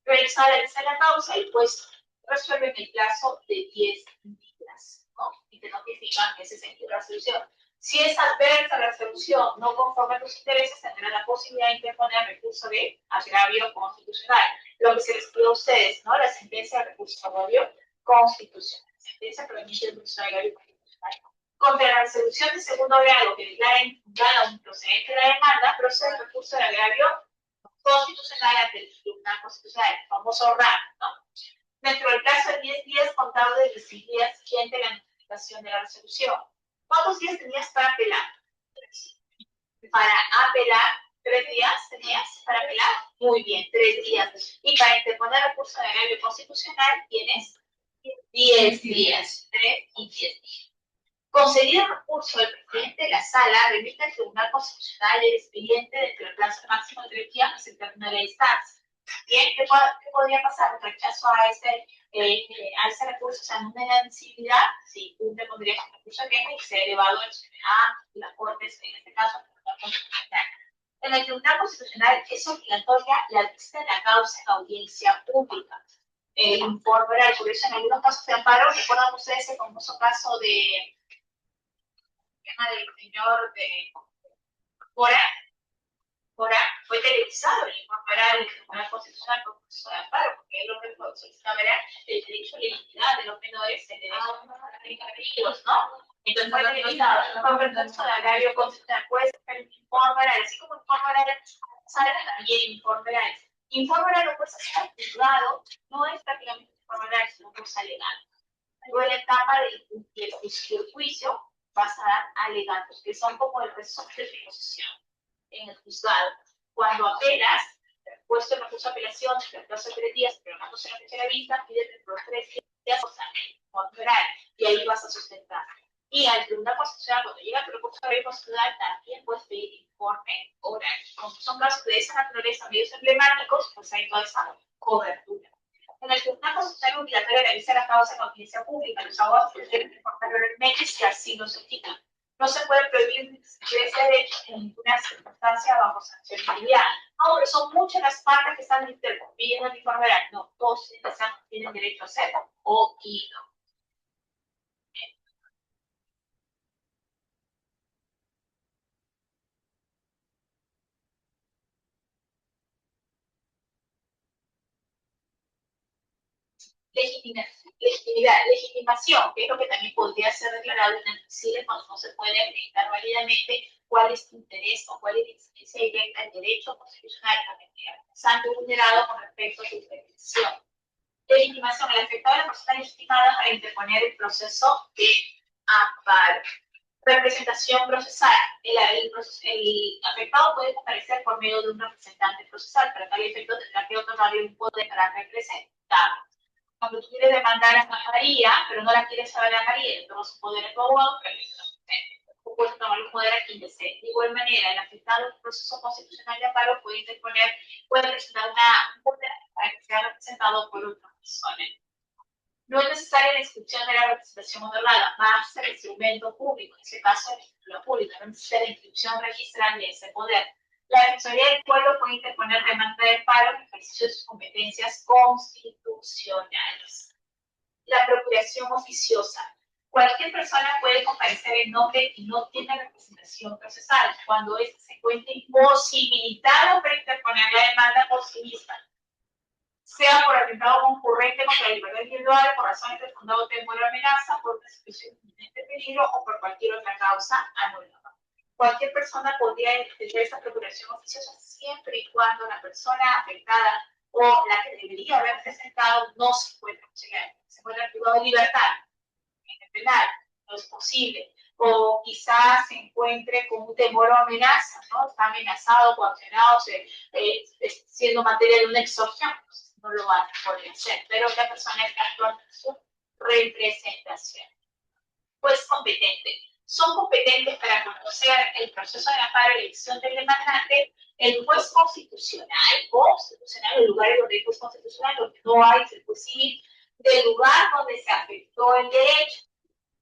Realizada la causa, el juez resuelve en el plazo de 10 días, ¿no? Y te notifican que se sentió la resolución. Si es adversa la resolución, no conforme a tus intereses, tendrán la posibilidad de interponer recurso de agravio constitucional. Lo que se les pide a ustedes, ¿no? La sentencia de recurso de agravio constitucional. Sentencia proveniente del recurso de agravio constitucional. Contra la resolución de segundo grado que declara impugnada un procedente de la demanda, procede el recurso de agravio constitucional ante el Tribunal Constitucional, el famoso RAC, ¿no? Dentro del plazo de 10 días contado desde el día siguiente la notificación de la resolución. ¿Cuántos días tenías para apelar? 3. Para apelar, 3 días tenías para apelar. Muy bien, 3 días. Y para interponer recurso de agravio constitucional tienes 10 días. 3 y 10 días. Concedido el recurso del presidente de la sala, remite al Tribunal Constitucional el expediente dentro del plazo máximo de 3 días que se termina la instancia. Bien, ¿qué podría pasar? Un rechazo a ese recurso, o sea, una inadmisibilidad, sí, cumple con derecho a recurso de queja y sea elevado a las Cortes, en este caso, al Tribunal Constitucional. En el Tribunal Constitucional es obligatoria la vista de la causa en audiencia pública. Informe oral, por eso en algunos casos de amparo, recuerdan ustedes el famoso caso de del señor de Cora fue televisado el informe oral del Tribunal Constitucional por proceso de amparo, porque él lo que solicitaba era el derecho a la identidad de los menores, el derecho a los ¿no? Entonces fue televisado, fue por el proceso de agravio constitucional, puede ser el informe oral, así como el informe oral sale también el informe oral. Informe oral lo puedes hacer juzgado, no es prácticamente un informe oral, sino cosa legal. Luego en la etapa del juicio vas a dar alegatos, que son como el resumen de tu posición en el juzgado. Cuando apelas, puesto el recurso de apelación, el plazo de 3 días, pero no se la fecha de vista, pide dentro de 3 días, o sea, oral, y ahí vas a sustentar. Y al Tribunal Constitucional, cuando llega tu recurso de apelación constitucional, también puedes pedir informe oral. Como son casos de esa naturaleza, medios emblemáticos, pues hay toda esa cobertura. En el Tribunal Constitucional es obligatorio realizar la causa en audiencia pública. Los abogados deben reportarlo realmente si así lo solicitan. No se puede prohibir ese derecho en ninguna circunstancia bajo sanción penal. Ahora, son muchas las partes que están pidiendo el informe oral. No, todos tienen derecho a hacerlo. Poquito. Legitimación, que es lo que también podría ser declarado inadmisible cuando no se puede acreditar válidamente cuál es tu interés o cuál es la incidencia directa del derecho constitucional santo vulnerado con respecto a su petición. Legitimación, el afectado de la persona legitimada para interponer el proceso de amparo. Representación procesal. El afectado puede comparecer por medio de un representante procesal, pero tal efecto tendrá que otorgarle un poder para representar. Cuando tú quieres demandar a María, pero no la quieres saber a María, entonces su poder es tu abogado, pero o puedes tomar el poder a quien desee. De igual manera, el afectado del proceso constitucional de amparo puede presentar un poder para que sea representado por otra persona. No es necesaria la inscripción de la representación honorada, más el instrumento público, en este caso la escritura pública, no necesita la inscripción registral de ese poder. La Defensoría del Pueblo puede interponer demanda de amparo en ejercicio de sus competencias constitucionales. La procuración oficiosa. Cualquier persona puede comparecer en nombre y no tiene representación procesal cuando éste se encuentre imposibilitado para interponer la demanda por sí misma, sea por atentado concurrente contra la libertad individual, por razones de fundado temor o amenaza, por una situación de inminente peligro o por cualquier otra causa anulada. Cualquier persona podría ejercer esta procuración oficiosa siempre y cuando la persona afectada o la que debería haber presentado no se encuentre privado de libertad. En el penal no es posible. O quizás se encuentre con un temor o amenaza, ¿no? Está amenazado, coaccionado, siendo materia de una extorsión. No lo van a poder hacer, pero la persona está actuando en su representación. Pues competente. Son competentes para conocer el proceso de amparo y elección del demandante, el juez constitucional o constitucional, el lugar donde hay juez constitucional, donde no hay, el juez civil, del lugar donde se afectó el derecho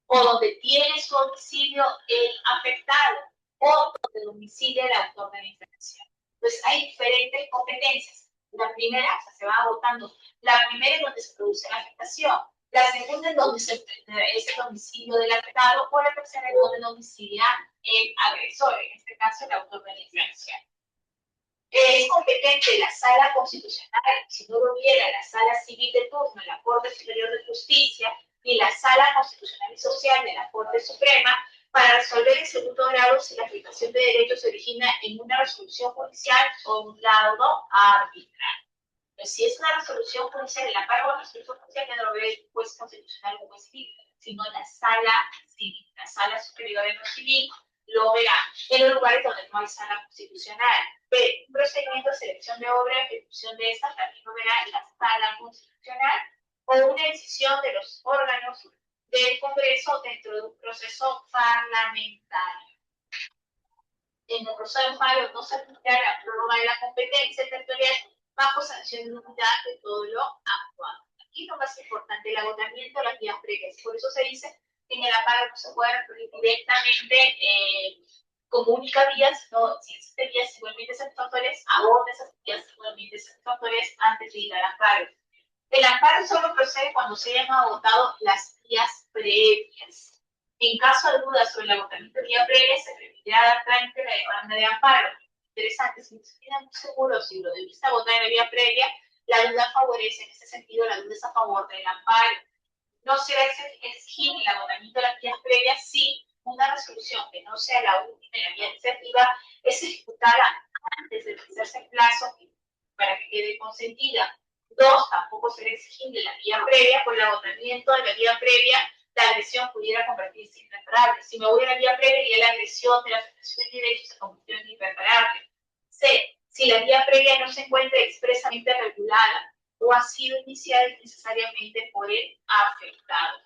o donde tiene su domicilio el afectado o donde domicilia el autor de la infracción. Entonces hay diferentes competencias. La primera, o sea, se va agotando. La primera es donde se produce la afectación. La segunda es donde es el domicilio del afectado, o la tercera es donde domicilia el agresor, en este caso el autor de la infracción. Es competente la sala constitucional, si no lo hubiera la sala civil de turno, la Corte Superior de Justicia y la sala constitucional y social de la Corte Suprema, para resolver en segundo grado si la aplicación de derechos se origina en una resolución judicial o en un laudo arbitral. Pero si es una resolución judicial, el amparo de la resolución judicial ya no lo ve el juez constitucional o juez civil, sino la sala civil, la sala superior de lo civil lo verá en los lugares donde no hay sala constitucional. B, un procedimiento de selección de obra, ejecución de esta también lo verá en la sala constitucional, o una decisión de los órganos del Congreso dentro de un proceso parlamentario. En el proceso de amparo no se aplicará la prórroga de la competencia territorial bajo sanción de nulidad de todo lo actuado. Aquí lo más importante, el agotamiento de las vías previas. Por eso se dice que en el amparo no se puede recurrir directamente como única vía, sino si existen vías igualmente satisfactorias, agota esas vías igualmente satisfactorias antes de ir al amparo. El amparo solo procede cuando se hayan agotado las vías previas. En caso de dudas sobre el agotamiento de vía previa, se permitirá dar trámite a la demanda de amparo. Interesante, si no se tiene muy seguro si lo debiste agotar en la vía previa, la duda favorece, en ese sentido, la duda es a favor del amparo. No será exigible el agotamiento de las vías previas si una resolución que no sea la última en la vía administrativa es ejecutada antes de vencerse el plazo para que quede consentida. Dos, tampoco será exigible la vía previa, por el agotamiento de la vía previa, la agresión pudiera convertirse en irreparable. Si me voy a la vía previa, ya la agresión de la afectación de derechos se convirtió en irreparable. C, si la vía previa no se encuentra expresamente regulada o ha sido iniciada necesariamente por el afectado.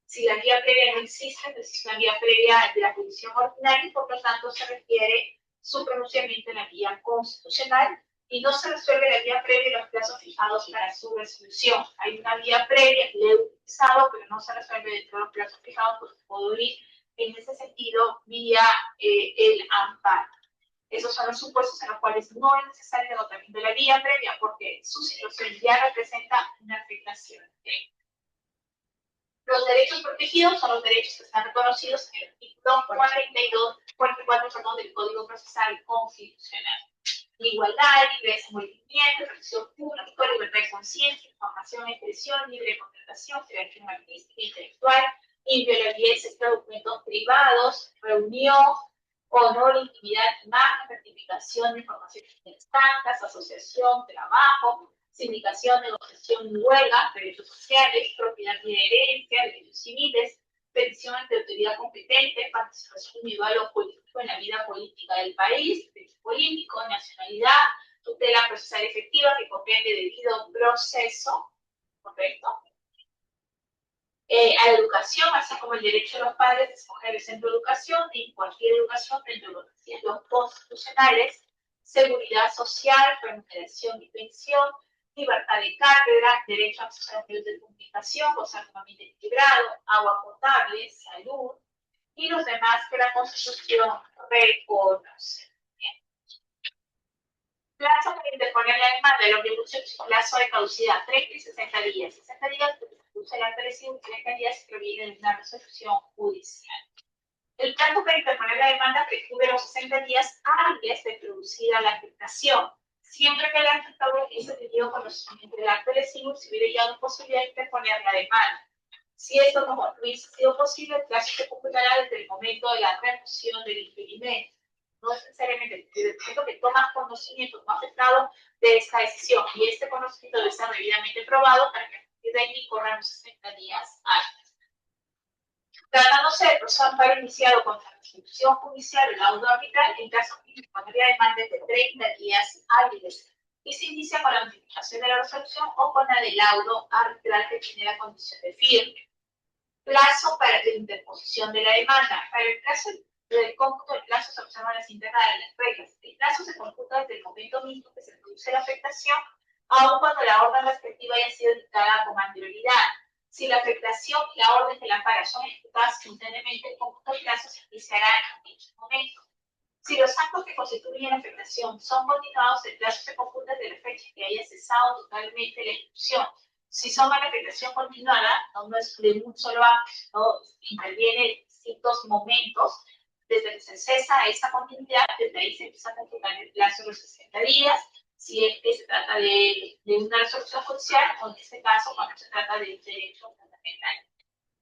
Si la vía previa no existe, es una vía previa de la jurisdicción ordinaria y por lo tanto se requiere su pronunciamiento en la vía constitucional y no se resuelve la vía previa y los plazos fijados para su resolución. Hay una vía previa que le he utilizado, pero no se resuelve dentro de los plazos fijados, pues puedo ir en ese sentido vía el amparo. Esos son los supuestos en los cuales no es necesario el agotamiento de la vía previa porque su situación ya representa una afectación. Los derechos protegidos son los derechos que están reconocidos en el artículo 44 del Código Procesal Constitucional. La igualdad, libre desenvolvimiento, protección pública, libertad de conciencia, información, expresión, libre contratación, creación artística e intelectual, inviolabilidad de documentos privados, reunión, honor, intimidad, imagen, rectificación de informaciones instantes, asociación, trabajo, sindicación, negociación y huelga, derechos sociales, propiedad y herencia, derechos civiles, petición ante autoridad competente, participación individual o política en la vida política del país, derecho político, nacionalidad, tutela procesal efectiva que comprende debido a un proceso, ¿correcto? A la educación, así como el derecho de los padres de escoger el centro de educación y cualquier educación dentro de los constitucionales, seguridad social, remuneración y pensión, libertad de cátedra, derecho a acceso a medios de comunicación, gozamiento equilibrado, agua potable, salud y los demás que la Constitución reconoce. Plazo para interponer la demanda, lo que puso plazo de caducidad, 30 y 60 días. 60 días se produce la presión, 30 días se proviene de una resolución judicial. El plazo para interponer la demanda prescribe los 60 días hábiles de producida la afectación. Siempre que el afectado hubiese tenido conocimiento del acto lesivo, se hubiera llegado posibilidad de interponer la demanda. Si esto no hubiese sido posible, el plazo se computará desde el momento de la remoción del impedimento. No es necesariamente desde el momento que tomas conocimiento como afectado de esta decisión y este conocimiento debe estar debidamente probado para que a partir de ahí corran los 60 días hábiles. Tratándose de proceso de amparo iniciado contra la resolución judicial o laudo arbitral, en caso de interponer demanda de 30 días hábiles y se inicia con la notificación de la resolución o con la del laudo arbitral que tiene la condición de firme. Plazo para la interposición de la demanda. Para el plazo del cómputo del plazo se observan las siguientes reglas. El plazo se computa desde el momento mismo que se produce la afectación, aun cuando la orden respectiva haya sido dictada con anterioridad. Si la afectación y la orden del amparo son ejecutadas simultáneamente, el cómputo del plazo se iniciará en dicho momento. Si los actos que constituyen la afectación son continuados, el plazo se computa desde la fecha que haya cesado totalmente la ejecución. Si son una afectación continuada, no es de un solo acto, sino interviene en distintos momentos, desde que se cesa esa continuidad, desde ahí se empieza a computar el plazo de los 60 días, si es que se trata de una resolución judicial, o en este caso, cuando se trata de derecho fundamental.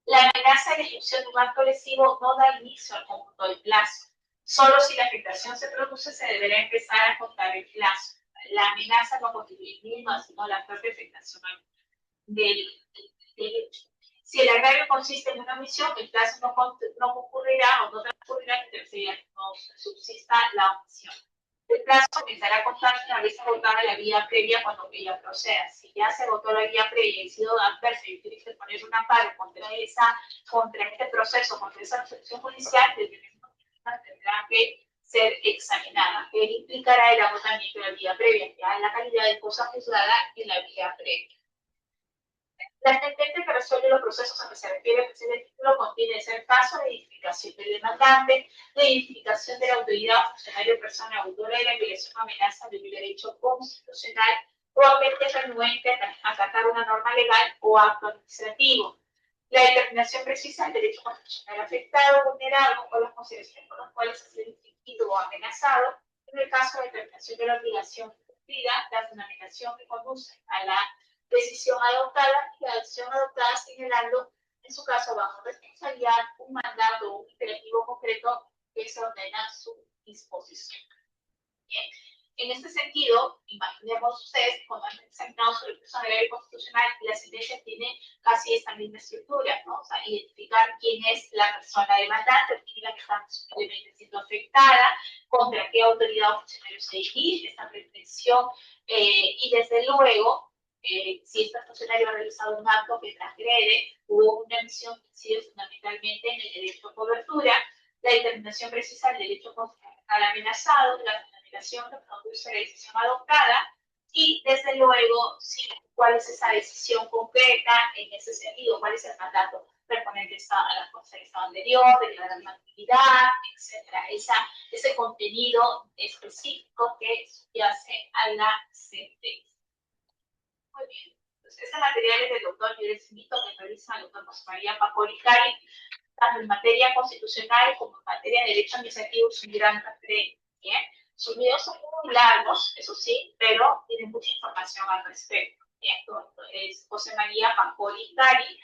La amenaza de ejecución de un acto lesivo no da inicio al cómputo del plazo. Solo si la afectación se produce, se deberá empezar a contar el plazo. La amenaza no constituye misma, sino la propia afectación del hecho. Si el agravio consiste en una omisión, el plazo no concurrirá o no transcurrirá mientras no subsista la omisión. El plazo comenzará a contar una vez agotada la vía previa cuando ella proceda. Si ya se agotó la vía previa y ha sido adversa y tiene que poner un amparo contra este proceso, contra esa resolución judicial, el mismo tendrá que ser examinada. Él implicará el agotamiento de la vía previa, ya en la calidad de cosa juzgada en la vía previa. La sentencia que resuelve los procesos a que se refiere el presente título contiene el caso de identificación del demandante, de identificación de la autoridad o funcionario persona autora de la violación o amenaza de un derecho constitucional o agente renuente a acatar una norma legal o acto administrativo. La determinación precisa del derecho constitucional afectado, vulnerado o las consideraciones por las cuales ha sido infringido o amenazado. En el caso de determinación de la obligación cumplida, la fundamentación que conduce a la decisión adoptada y la acción adoptada señalando, en su caso, bajo responsabilidad, un mandato o un imperativo concreto que se ordena su disposición. Bien. En este sentido, imaginemos ustedes, cuando han examinado sobre el proceso de ley constitucional, la sentencia tiene casi esta misma estructura, ¿no? O sea, identificar quién es la persona demandante, quién es la que está posiblemente siendo afectada, contra qué autoridad o funcionario se dirige esta pretensión, y desde luego, si este funcionario ha realizado un acto que transgrede, hubo una emisión que incide fundamentalmente en el derecho a cobertura, la determinación precisa del derecho al amenazado, la fundamentación que produce la decisión adoptada, y desde luego, sí, cuál es esa decisión concreta en ese sentido, cuál es el mandato permanente a la cosa del estado anterior, declarar la actividad, etcétera, ese contenido específico que subyace a la sentencia. Muy bien. Entonces, este material es del doctor, yo les invito a que revisen al doctor José María Pacoricari, tanto en materia constitucional como en materia de derecho administrativo, es un gran referente. ¿Bien? Sus videos son muy largos, eso sí, pero tienen mucha información al respecto. ¿Bien? Es José María Pacoricari,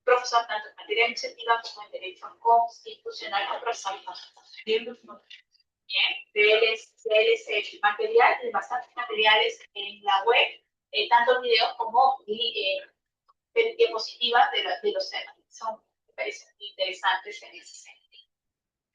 profesor tanto en materia administrativa como en derecho constitucional y procesal. Bien, el material, hay bastantes materiales en la web, tanto videos como diapositivas de los temas. Son interesantes en ese sentido.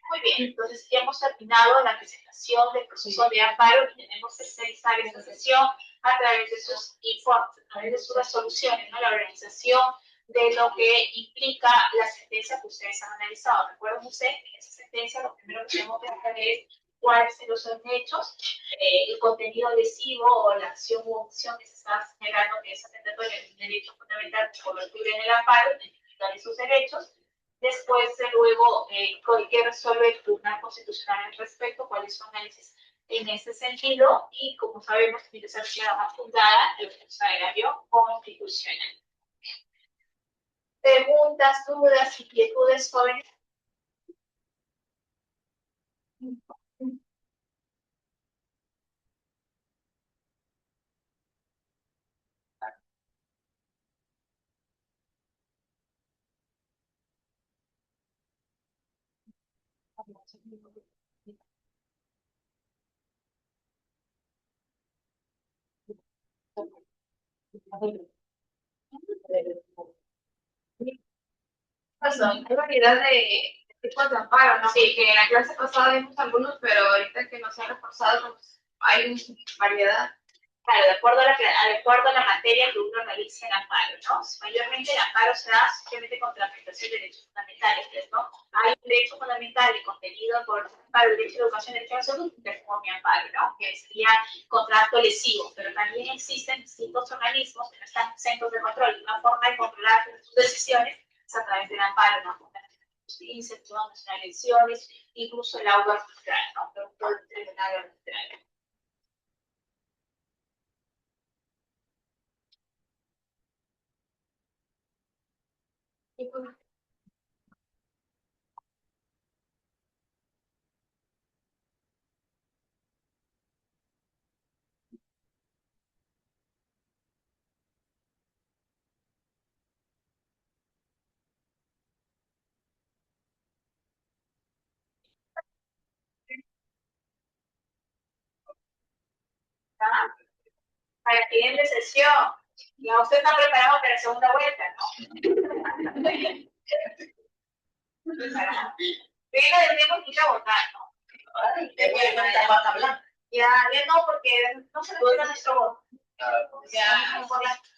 Muy bien, entonces ya hemos terminado la presentación del proceso de amparo y tenemos que finalizar esta sesión a través de sus informes, a través de sus resoluciones, ¿no? La organización de lo que implica la sentencia que ustedes han analizado. Recuerden ustedes que en esa sentencia lo primero que tenemos que hacer es cuáles son los hechos, el contenido lesivo o la acción u omisión que se está señalando que es atentatoria de un derecho fundamental de cobertura en el amparo, identificar esos derechos. Después, luego, ¿qué resuelve el Tribunal Constitucional al respecto? ¿Cuál es su análisis en ese sentido? Y, como sabemos, tiene que ser fundada el proceso agrario constitucional. Preguntas, dudas, inquietudes, jóvenes. Hay variedad de tipos de amparo, ¿no? Sí, que en la clase pasada vimos algunos, pero ahorita que nos han reforzado, pues, hay variedad. Claro, de acuerdo a la materia que uno realiza en amparo, ¿no? Mayormente el amparo se da simplemente contra la prestación de derechos fundamentales, ¿no? Hay un derecho fundamental y contenido por amparo, el derecho de educación, el derecho a la salud, que es como mi amparo, ¿no? Que sería contrato lesivo, pero también existen distintos organismos que no están exentos de control. Una forma de controlar sus decisiones es a través del amparo, ¿no? Justicia, el Tribunal Nacional de Elecciones, incluso el aula arbitral, ¿no? Todo el tribunal arbitral. Y pues, ¿ah? Para la siguiente sesión. Ya usted está preparado para la segunda vuelta, ¿no? Preparado. Pero debemos ir a votar, ¿no? Ya no, porque no se retira nuestro voto. Ya, por la